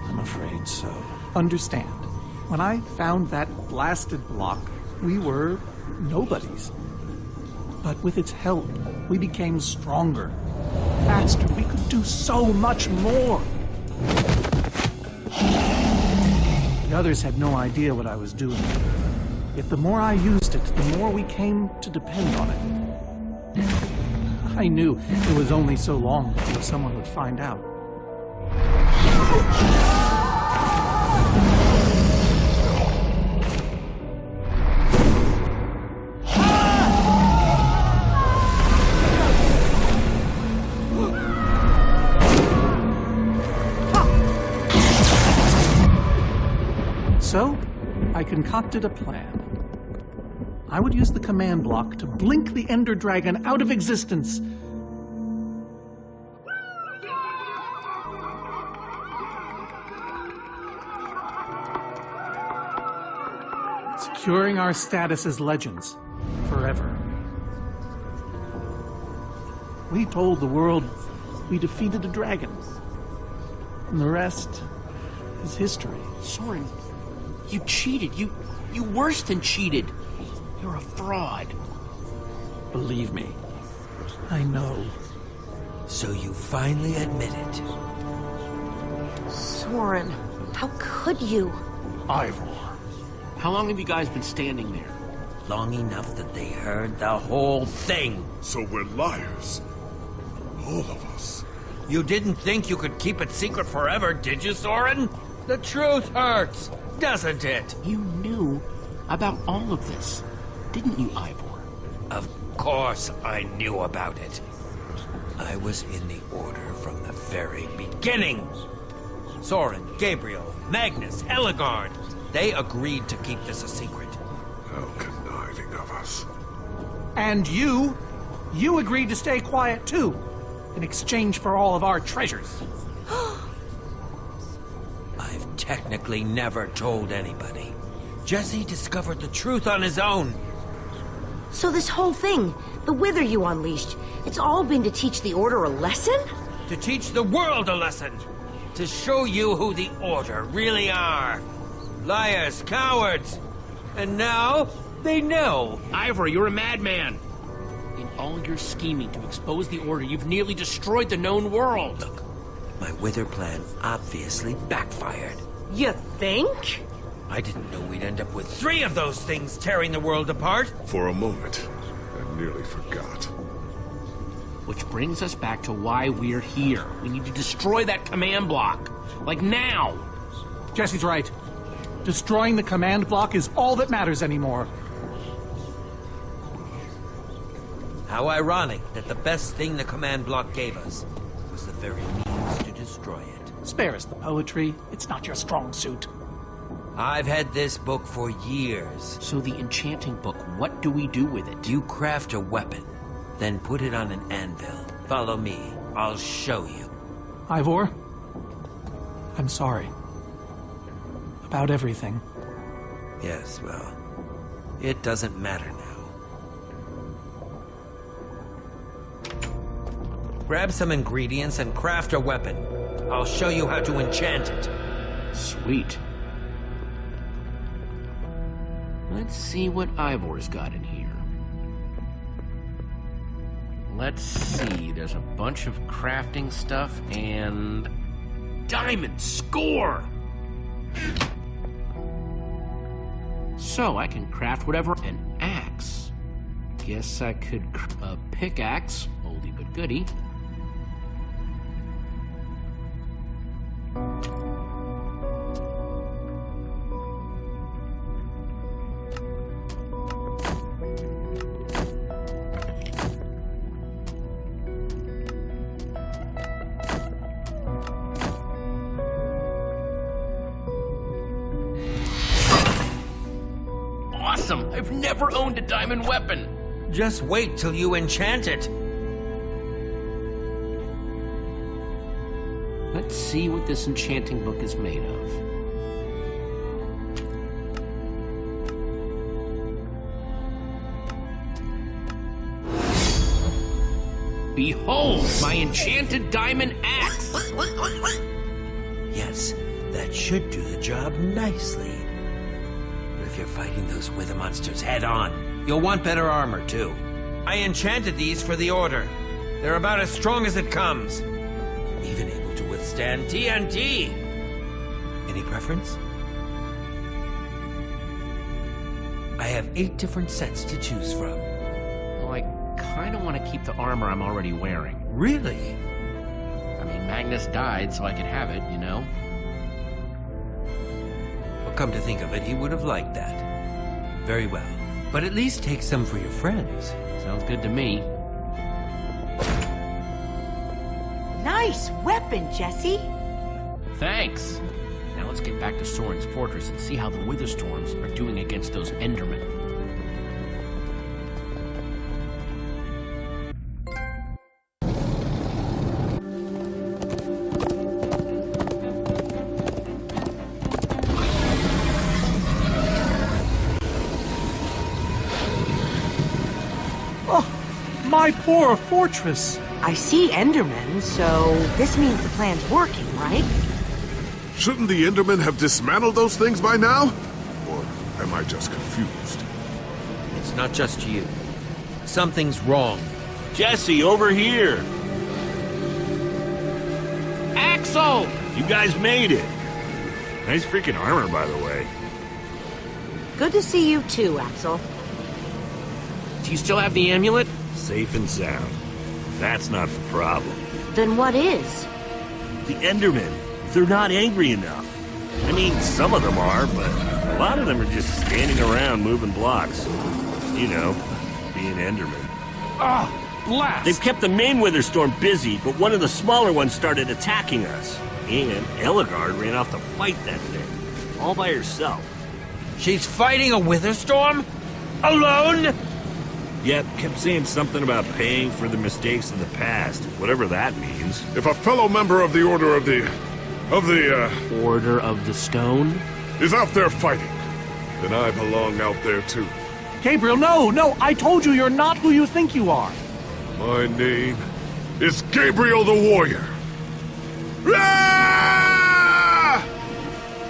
I'm afraid so. Understand, when I found that blasted block, we were nobodies. But with its help, we became stronger, faster. We could do so much more. The others had no idea what I was doing. Yet the more I used it, the more we came to depend on it. I knew it was only so long before someone would find out. So, I concocted a plan. I would use the command block to blink the Ender Dragon out of existence. Securing our status as legends forever. We told the world we defeated a dragon. And the rest is history. Soren, you cheated. You worse than cheated. You're a fraud. Believe me, I know. So you finally admit it. Soren, how could you? Ivor. How long have you guys been standing there? Long enough that they heard the whole thing. So we're liars. All of us. You didn't think you could keep it secret forever, did you, Soren? The truth hurts, doesn't it? You knew about all of this, didn't you, Ivor? Of course I knew about it. I was in the Order from the very beginning. Soren, Gabriel, Magnus, Helligard, they agreed to keep this a secret. How conniving of us. And you agreed to stay quiet too, in exchange for all of our treasures. I've technically never told anybody. Jesse discovered the truth on his own. So this whole thing, the wither you unleashed, it's all been to teach the Order a lesson? to teach the world a lesson. To show you who the Order really are. Liars, cowards. And now, they know. Ivor, you're a madman. In all your scheming to expose the Order, you've nearly destroyed the known world. Look, my Wither plan obviously backfired. You think? I didn't know we'd end up with 3 of those things tearing the world apart. For a moment, I nearly forgot. Which brings us back to why we're here. We need to destroy that command block. Like now. Jesse's right. Destroying the command block is all that matters anymore. How ironic that the best thing the command block gave us was the very means to destroy it. Spare us the poetry. It's not your strong suit. I've had this book for years. So the enchanting book, what do we do with it? You craft a weapon, then put it on an anvil. Follow me. I'll show you. Ivor, I'm sorry. About everything. Yes, well, it doesn't matter now. Grab some ingredients and craft a weapon. I'll show you how to enchant it. Sweet. Let's see what Ivor's got in here. Let's see, there's a bunch of crafting stuff and... Diamond! Score! So, I can craft whatever. An axe. Guess I could... a pickaxe. Oldie but goodie. Awesome! I've never owned a diamond weapon! Just wait till you enchant it. Let's see what this enchanting book is made of. Behold, my enchanted diamond axe! Yes, that should do the job nicely. But if you're fighting those wither monsters head on, you'll want better armor, too. I enchanted these for the Order. They're about as strong as it comes. Even able to withstand TNT. Any preference? I have 8 different sets to choose from. Well, I kind of want to keep the armor I'm already wearing. Really? I mean, Magnus died, so I could have it, you know? Well, come to think of it, he would have liked that. Very well. But at least take some for your friends. Sounds good to me. Nice weapon, Jesse. Thanks. Now let's get back to Soren's fortress and see how the Witherstorms are doing against those Endermen. My poor fortress! I see Endermen, so this means the plan's working, right? Shouldn't the Endermen have dismantled those things by now? Or am I just confused? It's not just you. Something's wrong. Jesse, over here! Axel! You guys made it! Nice freaking armor, by the way. Good to see you too, Axel. Do you still have the amulet? Safe and sound. That's not the problem. Then what is? The Endermen. They're not angry enough. I mean, some of them are, but a lot of them are just standing around moving blocks. You know, being Endermen. Ah, blast! They've kept the main Witherstorm busy, but one of the smaller ones started attacking us. And Ellegaard ran off to fight that thing. All by herself. She's fighting a Witherstorm? Alone? Yep, kept saying something about paying for the mistakes of the past, whatever that means. If a fellow member of the Order of the Order of the Stone? is out there fighting, then I belong out there too. Gabriel, no! I told you you're not who you think you are. My name is Gabriel the Warrior.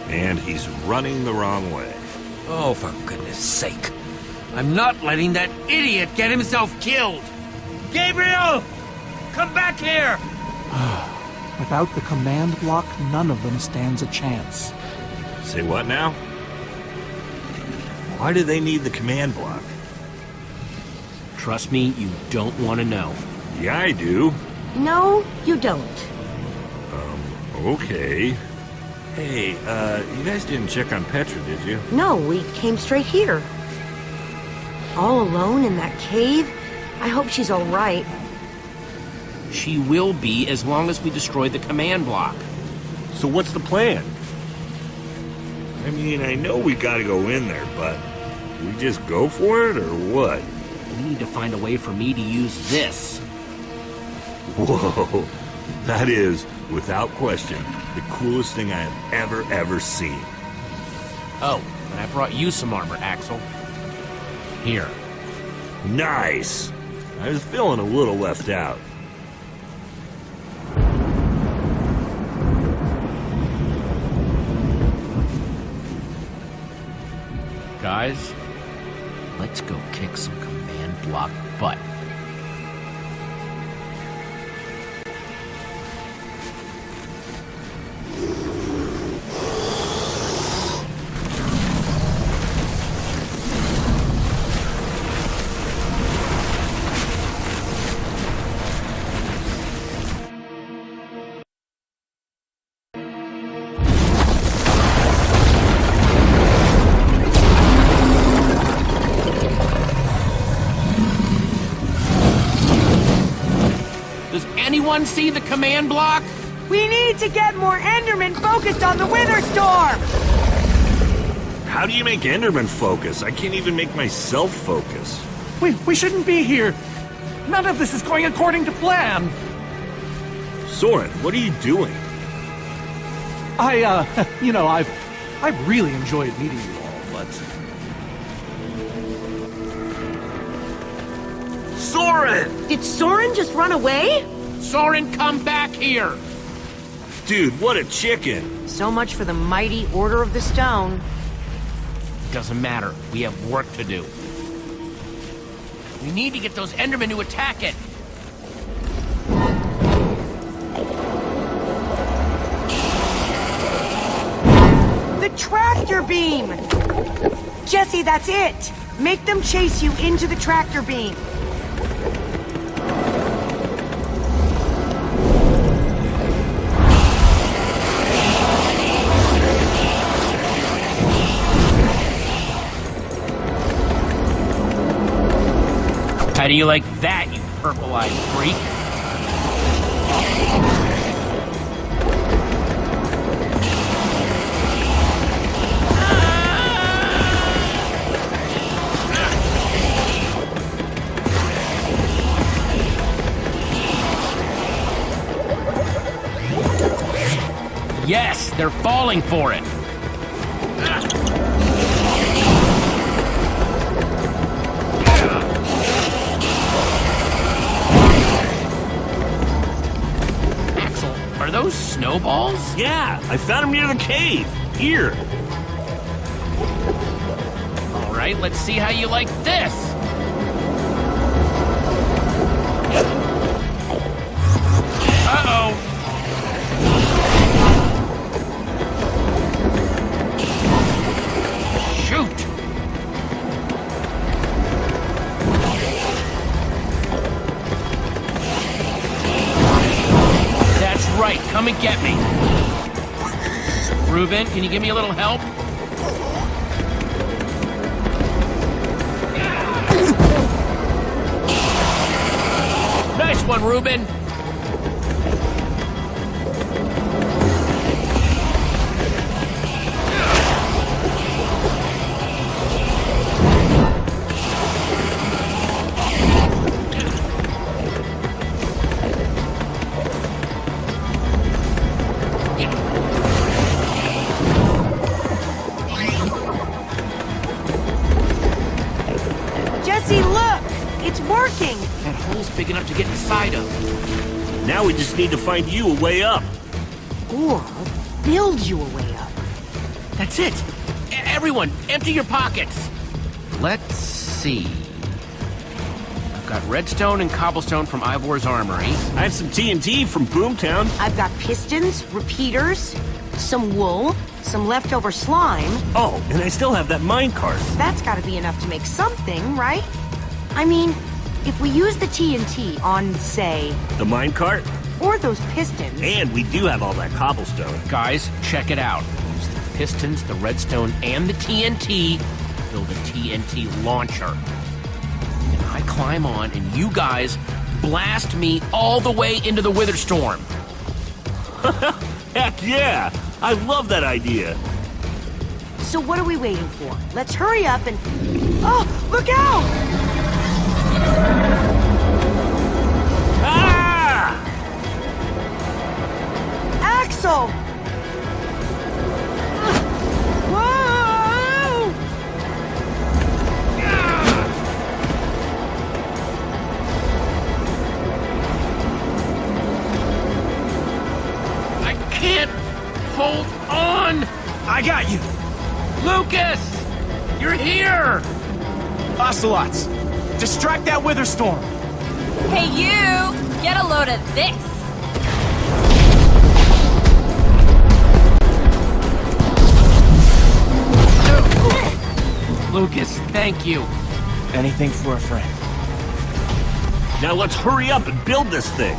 And he's running the wrong way. Oh, for goodness sake. I'm not letting that idiot get himself killed. Gabriel! Come back here! Without the command block, none of them stands a chance. Say what now? Why do they need the command block? Trust me, you don't want to know. Yeah, I do. No, you don't. Okay. Hey, you guys didn't check on Petra, did you? No, we came straight here. All alone in that cave? I hope she's all right. She will be as long as we destroy the command block. So what's the plan? I mean, I know we gotta go in there, but we just go for it, or what? We need to find a way for me to use this. Whoa, that is, without question, the coolest thing I have ever seen. Oh, and I brought you some armor, Axel. Here. Nice! I was feeling a little left out. Guys, let's go kick some command block butt. Anyone see the command block? We need to get more Endermen focused on the Wither Storm! How do you make Enderman focus? I can't even make myself focus. We shouldn't be here. None of this is going according to plan. Soren, what are you doing? I've really enjoyed meeting you all, but... Soren! Did Soren just run away? Soren, come back here! Dude, what a chicken! So much for the mighty Order of the Stone. Doesn't matter. We have work to do. We need to get those Endermen to attack it. The tractor beam! Jesse, that's it! Make them chase you into the tractor beam. How do you like that, you purple-eyed freak? Yes, they're falling for it. Are those snowballs? Yeah, I found them near the cave. Here. All right, let's see how you like this. Uh-oh. Shoot. Right, come and get me. Reuben, can you give me a little help? Nice one, Reuben. That hole's big enough to get inside of. Now we just need to find you a way up. Or I'll build you a way up. That's it! Everyone, empty your pockets! Let's see... I've got redstone and cobblestone from Ivor's armory. I have some TNT from Boomtown. I've got pistons, repeaters, some wool, some leftover slime. Oh, and I still have that minecart. That's gotta be enough to make something, right? I mean, if we use the TNT on, say... The minecart? Or those pistons... And we do have all that cobblestone. Guys, check it out. Use the pistons, the redstone, and the TNT. Build a TNT launcher. And I climb on, and you guys blast me all the way into the Wither Storm. Heck yeah! I love that idea. So what are we waiting for? Let's hurry up and... Oh, look out! Ah! Axel! Whoa! I can't hold on! I got you! Lucas! You're here! Ocelots! Distract that Wither Storm! Hey, you! Get a load of this! Lucas, thank you. Anything for a friend. Now let's hurry up and build this thing.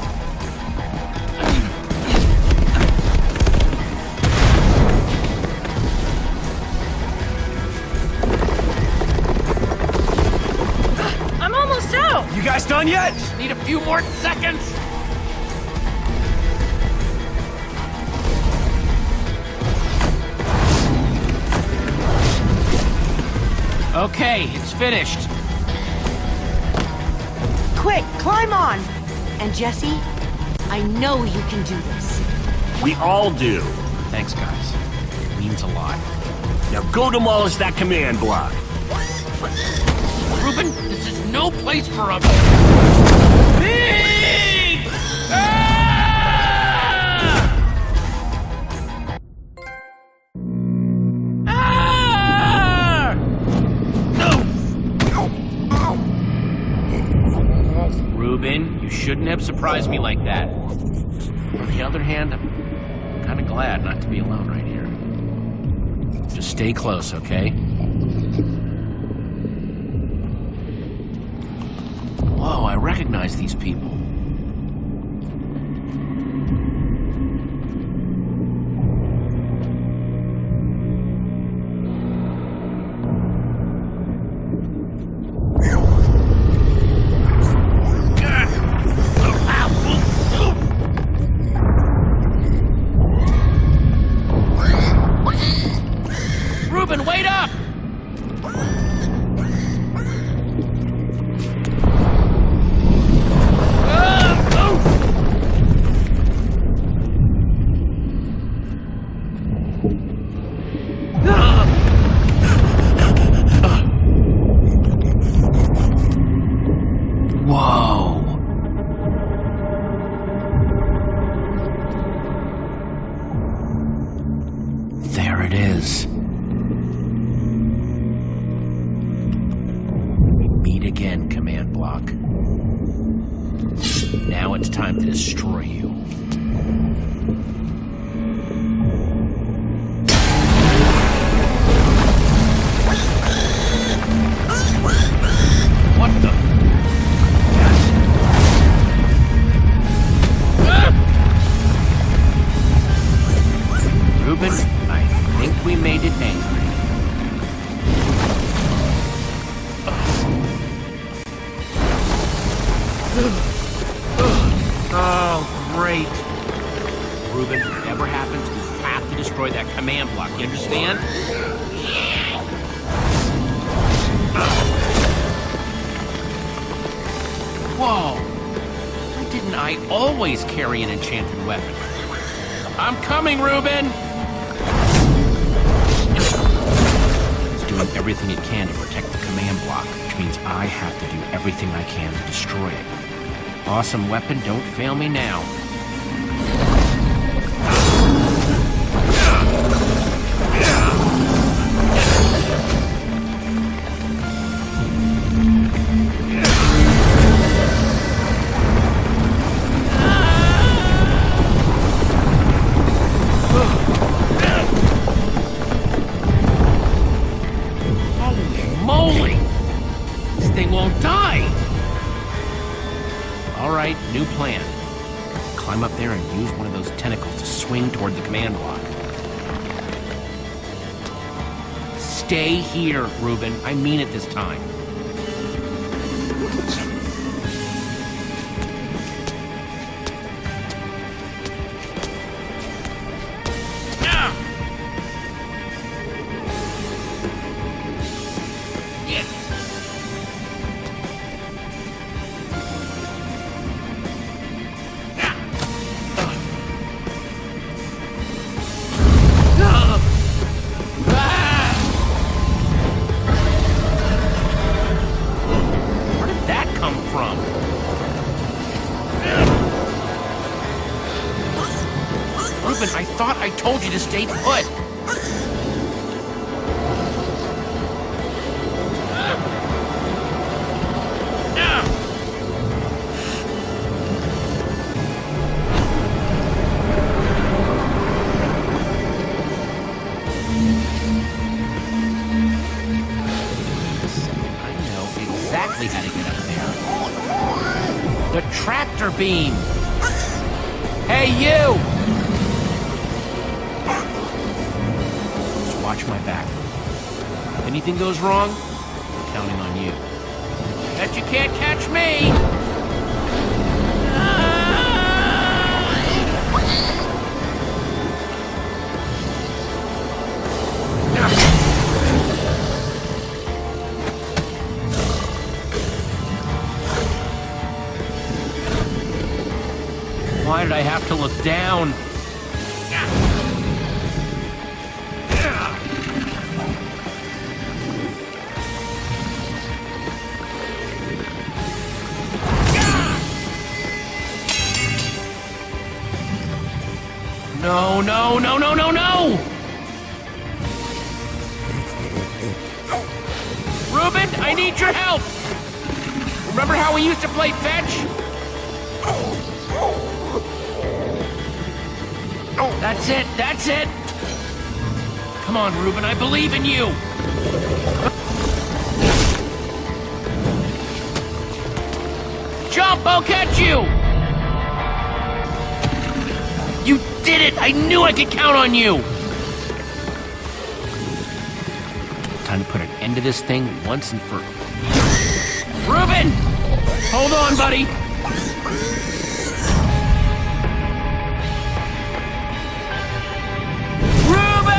I'm almost out! You guys done yet? Just need a few more seconds. Okay, it's finished. Quick, climb on! And Jesse, I know you can do this. We all do. Thanks, guys. It means a lot. Now go demolish that command block. Ruben, this is no place for a... Big! Ah! Ah! No! Ruben, you shouldn't have surprised me like that. On the other hand, I'm kind of glad not to be alone right here. Just stay close, okay? Whoa, I recognize these people. Ruben, wait up! Whoa. There it is. We meet again, command block. Now it's time to destroy you. What the? Ruben, I think we made it angry. Oh, great. Ruben, whatever happens, we have to destroy that command block, you understand? Whoa! Why didn't I always carry an enchanted weapon? I'm coming, Ruben! It's doing everything it can to protect the command block, which means I have to do everything I can to destroy it. Awesome weapon, don't fail me now. right, new plan. Climb up there and use one of those tentacles to swing toward the command block. Stay here, Reuben. I mean it this time. I thought I told you to stay put. I know exactly how to get up there. The tractor beam. Hey, you! Watch my back. Anything goes wrong, I'm counting on you. Bet you can't catch me! Why did I have to look down? No, no, no, no, no, no! Reuben, I need your help! Remember how we used to play fetch? That's it, that's it! Come on, Reuben, I believe in you! Jump, I'll catch you! You did it! I knew I could count on you! Time to put an end to this thing once and for... Reuben! Hold on, buddy! Reuben!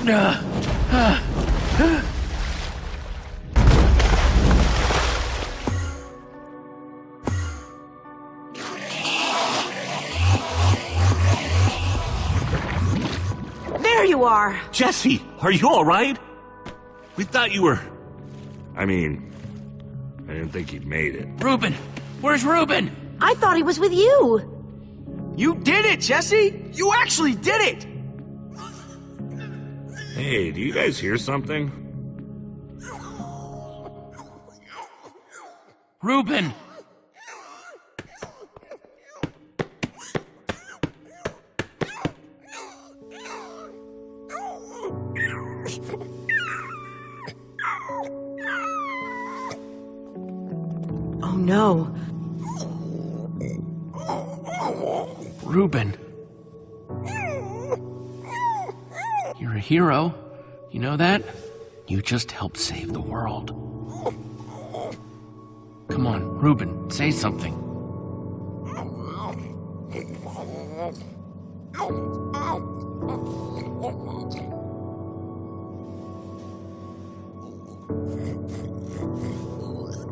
No! Ah! There you are! Jesse, are you all right? We thought you were... I mean, I didn't think he'd made it. Reuben! Where's Reuben? I thought he was with you! You did it, Jesse! You actually did it! Hey, do you guys hear something? Reuben! Oh no. Reuben. You're a hero. You know that? You just helped save the world. Come on, Reuben, say something.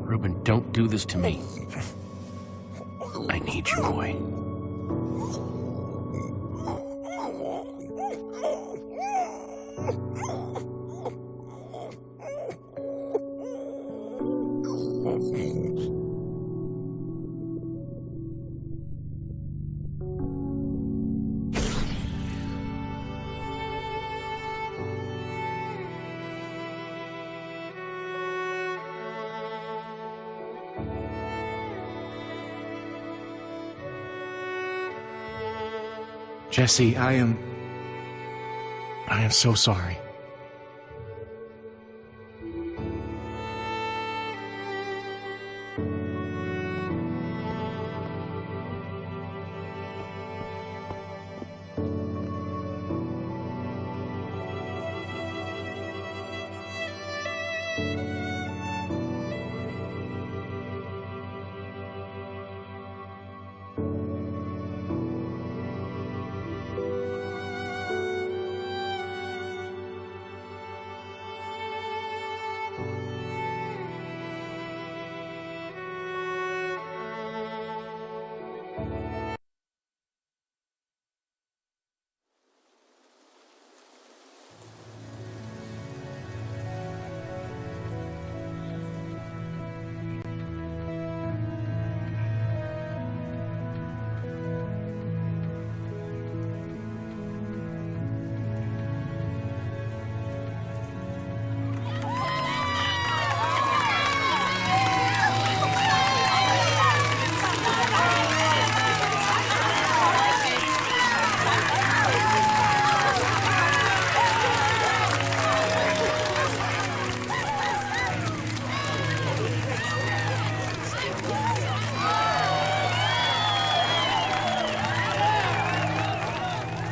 Reuben, don't do this to me. I need you, boy. Jesse, I am so sorry.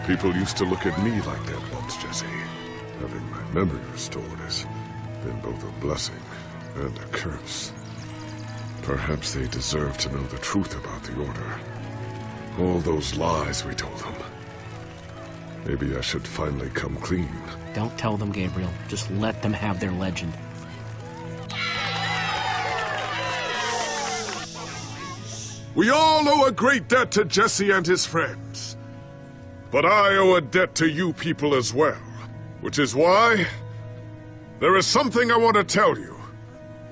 People used to look at me like that once, Jesse. Having my memory restored has been both a blessing and a curse. Perhaps they deserve to know the truth about the Order. All those lies we told them. Maybe I should finally come clean. Don't tell them, Gabriel. Just let them have their legend. We all owe a great debt to Jesse and his friends. But I owe a debt to you people as well. Which is why there is something I want to tell you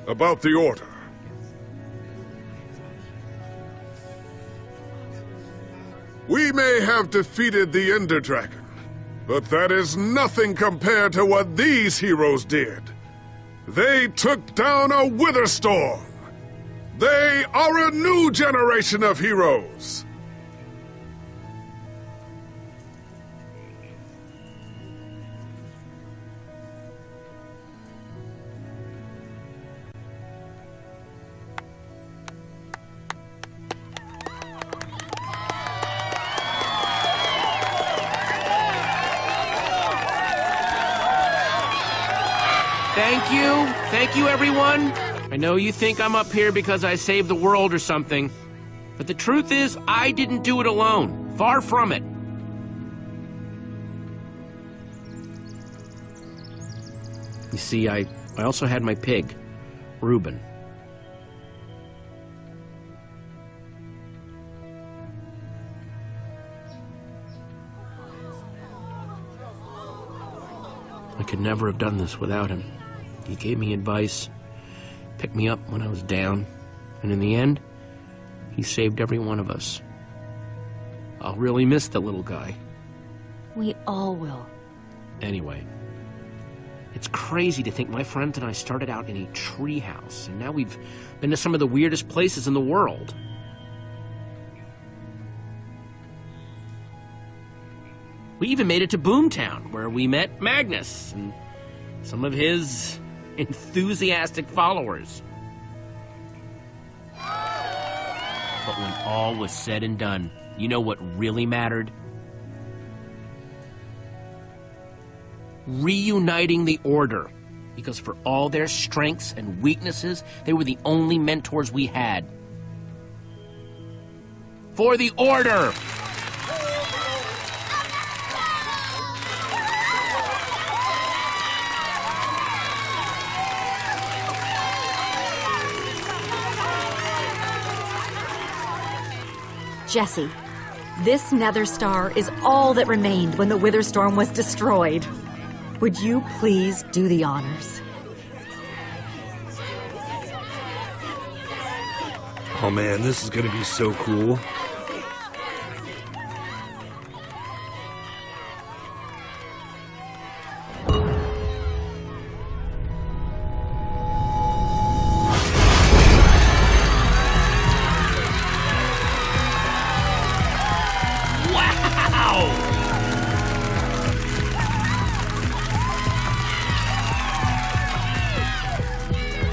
about the Order. We may have defeated the Ender Dragon, but that is nothing compared to what these heroes did. They took down a Wither Storm. They are a new generation of heroes. Thank you, everyone. I know you think I'm up here because I saved the world or something, but the truth is, I didn't do it alone. Far from it. You see, I also had my pig, Reuben. I could never have done this without him. He gave me advice, picked me up when I was down, and in the end, he saved every one of us. I'll really miss the little guy. We all will. Anyway, it's crazy to think my friends and I started out in a treehouse, and now we've been to some of the weirdest places in the world. We even made it to Boomtown, where we met Magnus and some of his enthusiastic followers. But when all was said and done, you know what really mattered? Reuniting the Order. Because for all their strengths and weaknesses, they were the only mentors we had. For the Order! Jesse, this nether star is all that remained when the Wither Storm was destroyed. Would you please do the honors? Oh man, this is gonna be so cool. Wow!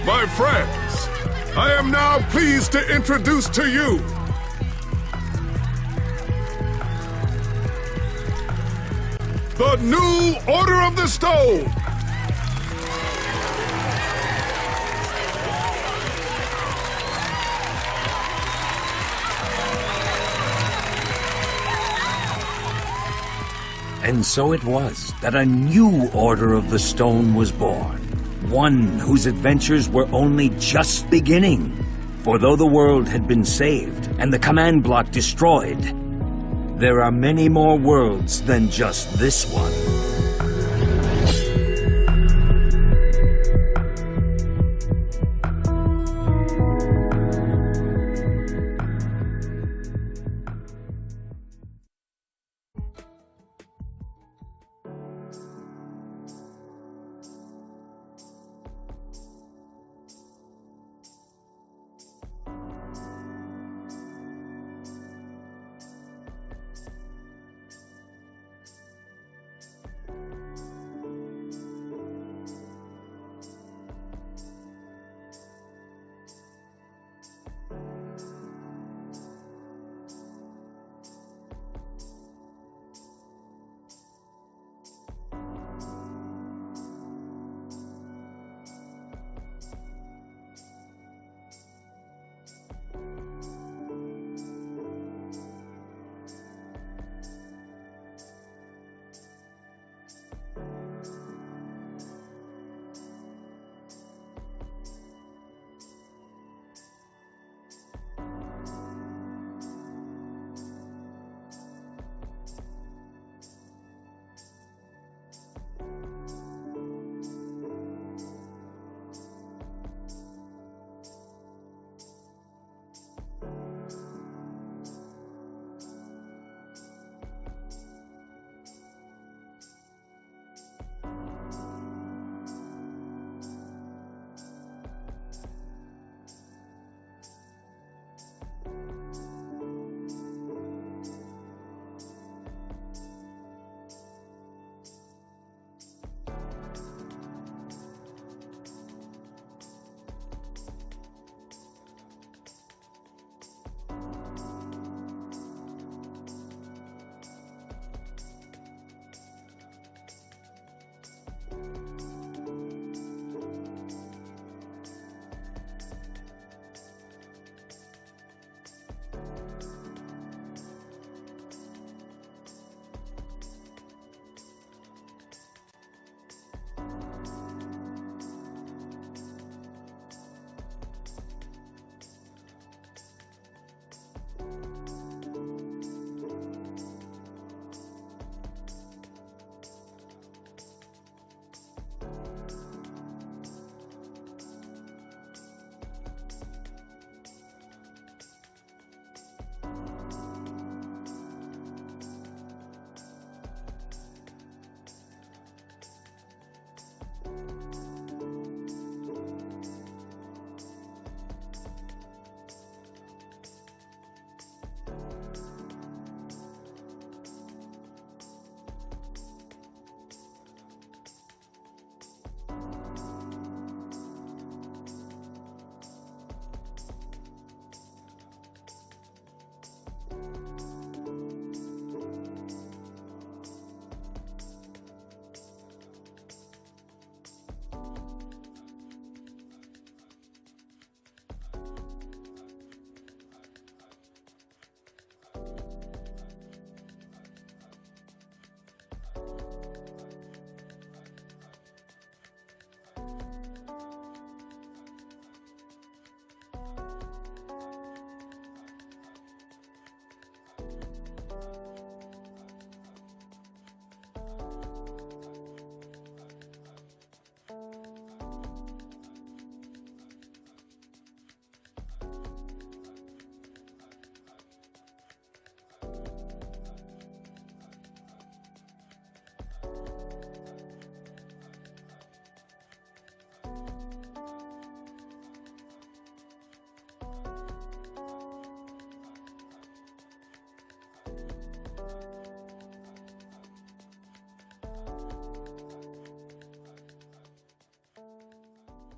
My friends, I am now pleased to introduce to you the new Order of the Stone. And so it was that a new Order of the Stone was born. One whose adventures were only just beginning. For though the world had been saved and the command block destroyed, there are many more worlds than just this one.